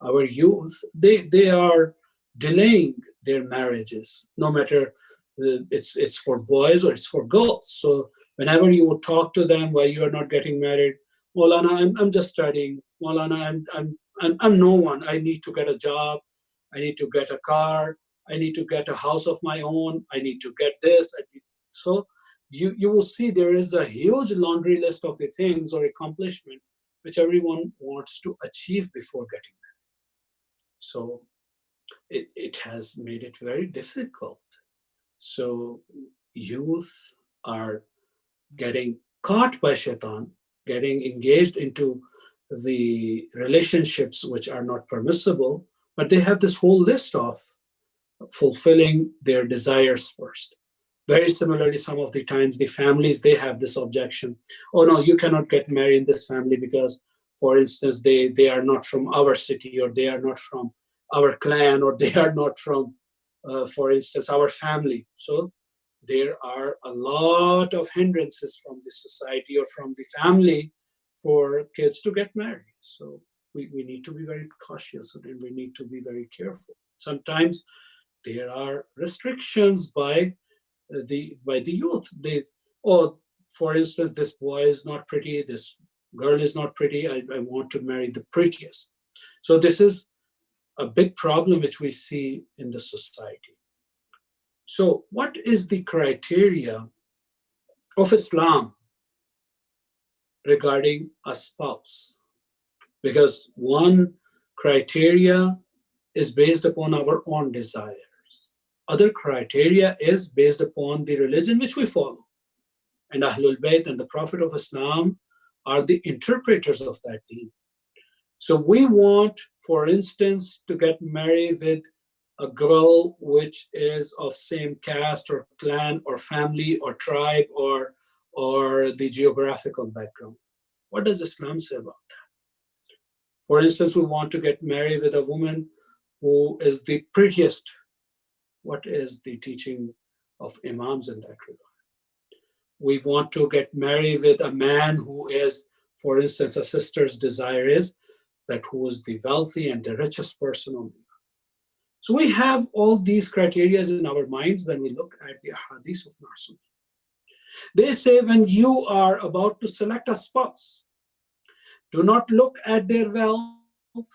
our youth, they are delaying their marriages, no matter it's for boys or it's for girls. So whenever you would talk to them why you are not getting married, Maulana, I'm just studying. Maulana, I'm no one. I need to get a job. I need to get a car. I need to get a house of my own. I need to get this. So you will see there is a huge laundry list of the things or accomplishment which everyone wants to achieve before getting married. So it has made it very difficult. So youth are getting caught by shaitan, getting engaged into the relationships which are not permissible, but they have this whole list of fulfilling their desires first. Very similarly, some of the times the families, they have this objection. Oh no, you cannot get married in this family because, for instance, they are not from our city, or they are not from our clan, or they are not from, for instance, our family. So there are a lot of hindrances from the society or from the family for kids to get married. So we need to be very cautious, and we need to be very careful. Sometimes there are restrictions by the youth. For instance, this boy is not pretty, this girl is not pretty, I want to marry the prettiest. So this is a big problem which we see in the society. So what is the criteria of Islam regarding a spouse? Because one criteria is based upon our own desires. Other criteria is based upon the religion which we follow. And Ahlul Bayt and the Prophet of Islam are the interpreters of that deen. So we want, for instance, to get married with a girl which is of same caste or clan or family or tribe or the geographical background. What does Islam say about that? For instance, we want to get married with a woman who is the prettiest. What is the teaching of Imams in that regard? we want to get married with a man who is, for instance, a sister's desire is that who is the wealthy and the richest person on the earth. So we have all these criteria in our minds when we look at the hadith of Marsum. They say when you are about to select a spouse, do not look at their wealth,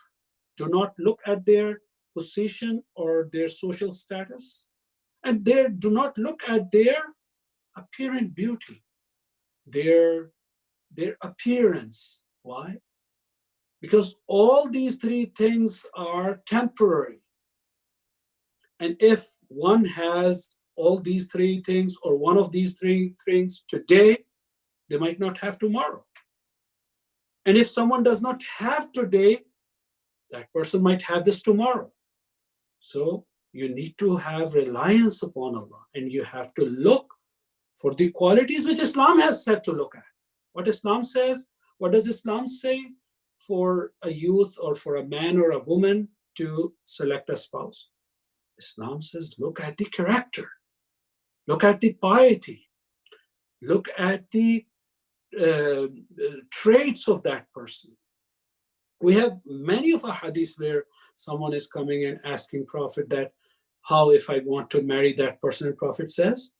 do not look at their position or their social status, and do not look at their apparent beauty, their appearance. Why? Because all these three things are temporary. And if one has all these three things or one of these three things today, they might not have tomorrow. And if someone does not have today, that person might have this tomorrow. So you need to have reliance upon Allah, and you have to look for the qualities which Islam has said to look at. What Islam says, what does Islam say for a youth or for a man or a woman to select a spouse? Islam says, look at the character, look at the piety, look at the traits of that person. We have many of our hadiths where someone is coming and asking Prophet that, how if I want to marry that person? And Prophet says,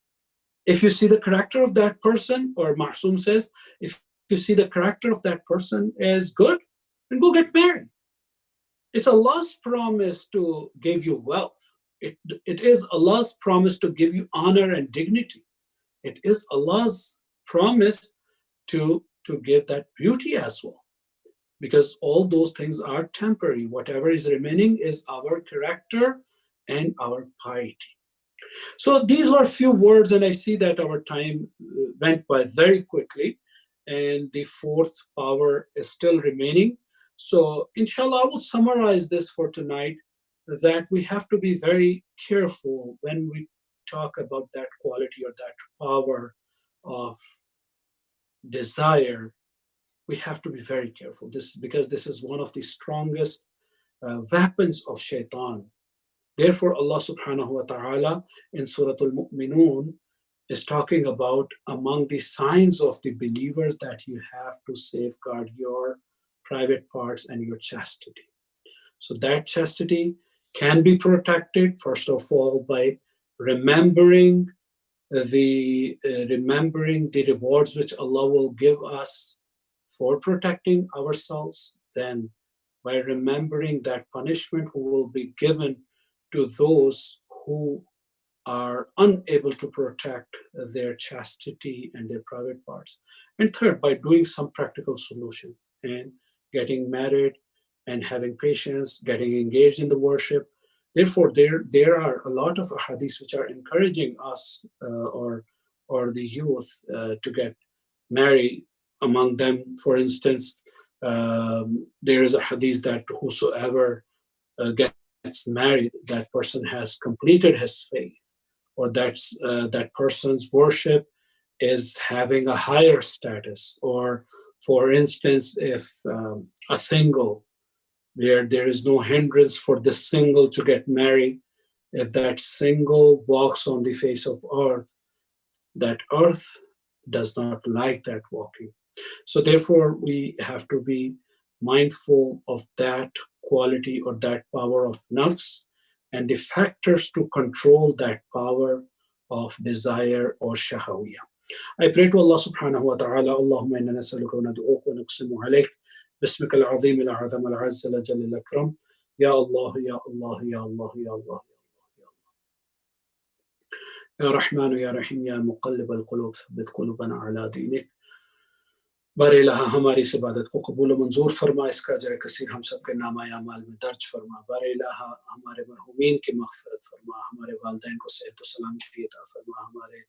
if you see the character of that person, or Marsum says, if you see the character of that person is good, then go get married. It's Allah's promise to give you wealth. It is Allah's promise to give you honor and dignity. It is Allah's promise to give that beauty as well. Because all those things are temporary. Whatever is remaining is our character and our piety. So these were a few words, and I see that our time went by very quickly, and the fourth power is still remaining. So inshallah, I will summarize this for tonight, that we have to be very careful when we talk about that quality or that power of desire. We have to be very careful. Because this is one of the strongest weapons of shaitan. Therefore, Allah subhanahu wa ta'ala in Surah Al-Mu'minun is talking about among the signs of the believers that you have to safeguard your private parts and your chastity. So that chastity can be protected, first of all, by remembering the rewards which Allah will give us for protecting ourselves, then by remembering that punishment who will be given to those who are unable to protect their chastity and their private parts. And third, by doing some practical solution and getting married and having patience, getting engaged in the worship. Therefore, there are a lot of hadiths which are encouraging us or the youth to get married. Among them, for instance, there is a hadith that whosoever gets married, that person has completed his faith, or that person's worship is having a higher status. Or, for instance, if a single, where there is no hindrance for the single to get married, if that single walks on the face of earth, that earth does not like that walking. So therefore, we have to be mindful of that quality or that power of nafs and the factors to control that power of desire or shahawiyah. I pray to Allah subhanahu wa ta'ala, Allahumma inna nas'aluka wa nad'uka wa nuqsimu alayk bismika al-azim al-azam al-azz al-jall al-akram. Ya Allah, Ya Allah, Ya Allah, Ya Allah, Ya Allah. Ya Rahman, Ya Rahim, Ya muqallib al-qulub, thabbit qulubana ala dinik. बारे इलाहा हमारी इस इबादत को कबूल मंजूर फरमा, इसका अजर कसीर हम सब के नामा अमाल में दर्ज फरमा। बारे इलाहा हमारे मरहूमीन की मग़फ़िरत फरमा, हमारे वालिदैन को सेहत व सलामती अता फरमा। हमारे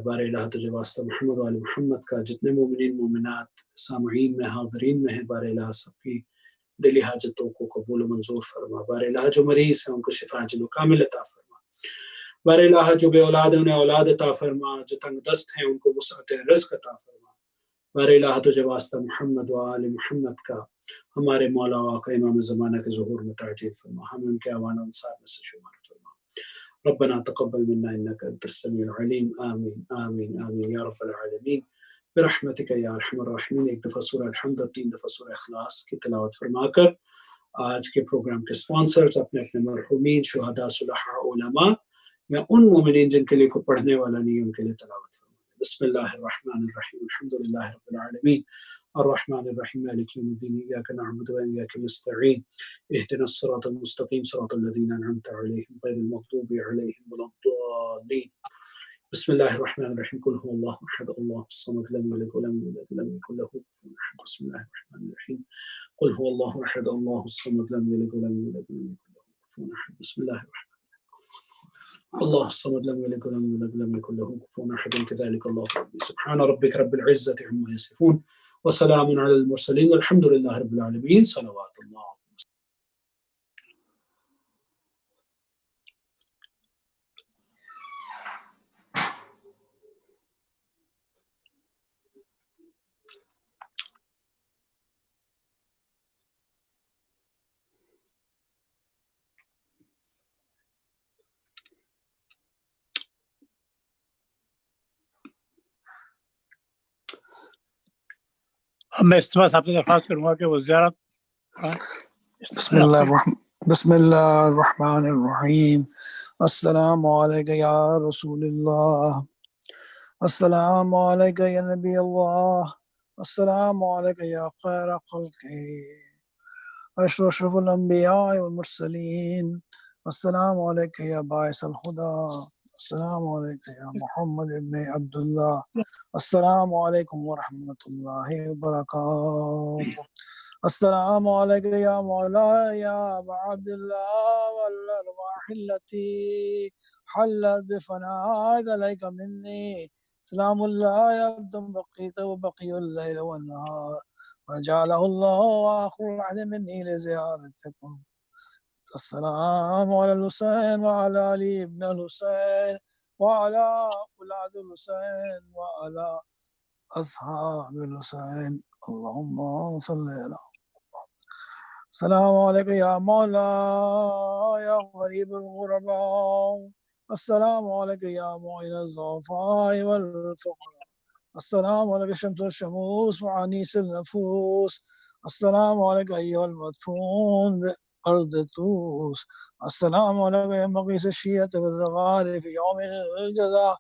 बारे इलाहा तुझे वास्ता मोहम्मद वाले मोहम्मद का जितने मोमिनीन मोमिनात सामईन में हाज़रीन में है, बारे इलाहा सबकी दिली हाजतों को कबूल मंजूर फरमा। बारे इलाहा जो मरीज़ हैं उनको शिफा अजल कामिल अता फरमा। बारे इलाहा जो बे औलाद हैं उन्हें औलाद अता फरमा, जो तंग दस्त हैं उनको वुसअत रिज़्क़ अता फरमा। بار الہ تجھے واسطہ محمد و آل محمد کا ہمارے مولا و آقا امام زمانہ کے ظہور میں تعجیل فرما، ہمیں ان کے اعوان و انصار میں سے شمار فرما۔ ربنا تقبل منا انك انت السميع العليم، آمین آمین آمین یا رب العالمین برحمتک یا ارحم الراحمین۔ ایک دفعہ سورہ الحمد اور 3 دفعہ سورہ اخلاص کی تلاوت فرما کر آج کے پروگرام کے سپانسرز اپنے اپنے مرحومین، شہداء، صلحاء، علماء یا ان مومنین جن کے لیے کوئی پڑھنے والا نہیں ان کے لیے تلاوت فرما۔ بسم اللہ الرحمن الرحیم، الحمد للہ رب العالمین الرحمن الرحیم مالک یوم الدین، ایاک نعبد و ایاک نستعین، اهدنا الصراط المستقیم صراط الذین انعمت علیہم غیر المغضوب علیہم ولا الضالین۔ بسم اللہ الرحمن الرحیم، قل هو اللہ احد اللہ الصمد لم یلد ولم یولد ولم یکن له کفوا احد۔ بسم اللہ الرحمن الرحیم، قل هو اللہ احد اللہ الصمد لم یلد ولم یولد ولم یکن له کفوا احد۔ بسم اللہ الرحمن اللہ الصمد لم یلد ولم یولد ولم یکن له کفوا احد۔ كذلك الله ربي، سبحان ربك رب العزة عما يصفون وسلام على المرسلين والحمد لله رب العالمين۔ صلوات اللہ۔ اب میں استفاع صاحب سے درخواست کروں گا کہ وہ زیارت پڑھائیں۔ بسم اللہ الرحمن الرحیم، السلام علیکم یا رسول اللہ، السلام علیکم یا نبی اللہ، السلام علیکم یا خیر خلق اشرف الانبیاء والمرسلین، السلام علیکم یا باعث الہدی، السلام علیکم یا محمد ابن عبداللہ، السلام علیکم ورحمۃ اللہ وبرکاتہ، السلام علیکم یا مولا یا ابا عبداللہ والارواح التي حلت بفنائك علیک منی، سلام اللہ یا عبد بقیت وبقی اللیل والنہار وجعلہ اللہ آخر العہد منی لزیارتکم، السلام علی الحسین وعلی علی ابن الحسین وعلی اولاد الحسین وعلی اصحاب الحسین، اللہم صلی علی۔ السلام علیکم یا مولا یا غریب الغرباء، السلام علیکم یا معین الضعفاء والفقراء، السلام علیکم شمس الشموس وعنیس النفوس، السلام علیکم ایھا المدفون بارض طوس، السلام علیکم یا مغیث الشیعۃ والزغار فی یوم الجزاء،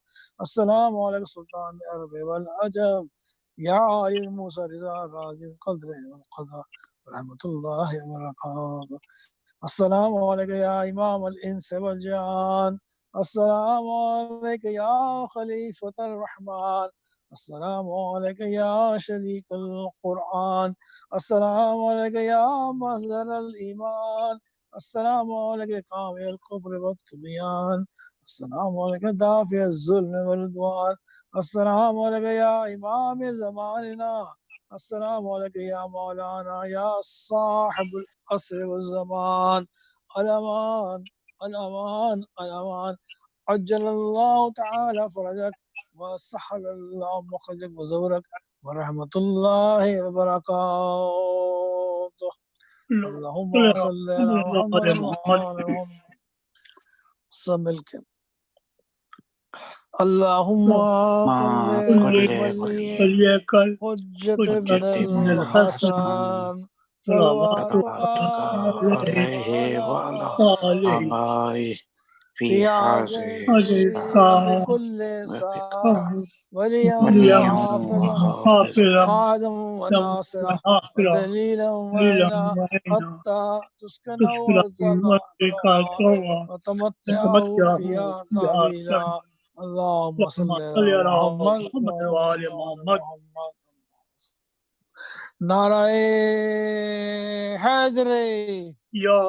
السلام علیکم سلطان العرب والعجم یا علی موسیٰ رضا راضی القدر والقضاء ورحمۃ اللہ وبرکاتہ، السلام علیکم یا امام الانس والجان، السلام علیکم یا خلیفۃ الرحمن، السلام علیکم یا شریک القرآن، السلام علیکم یا مظہر الایمان، السلام علیکم کامل الکفر والطغیان، السلام علیکم دافع الظلم والعدوان، السلام علیکم یا امام زماننا، السلام علیکم یا مولانا یا صاحب العصر والزمان، الامان الامان الامان، عجل اللہ تعالی فرجک وسحل اللہ مخرجک وزورک ورحمۃ اللہ وبرکاتہ، اللہم صلی علی محمد وعلی محمد، سب مل کے اللہم کل ولی حجت ابن الحسن صلواتک علیہ وعلی فی هذه بكل ساعة وليا وحافظا قائدا وناصرا ودليلا وعينا حتى تسكنه أرضنا وتمتعه فيها طويلا، اللهم صل على محمد وعلى محمد۔ نعرہ حیدری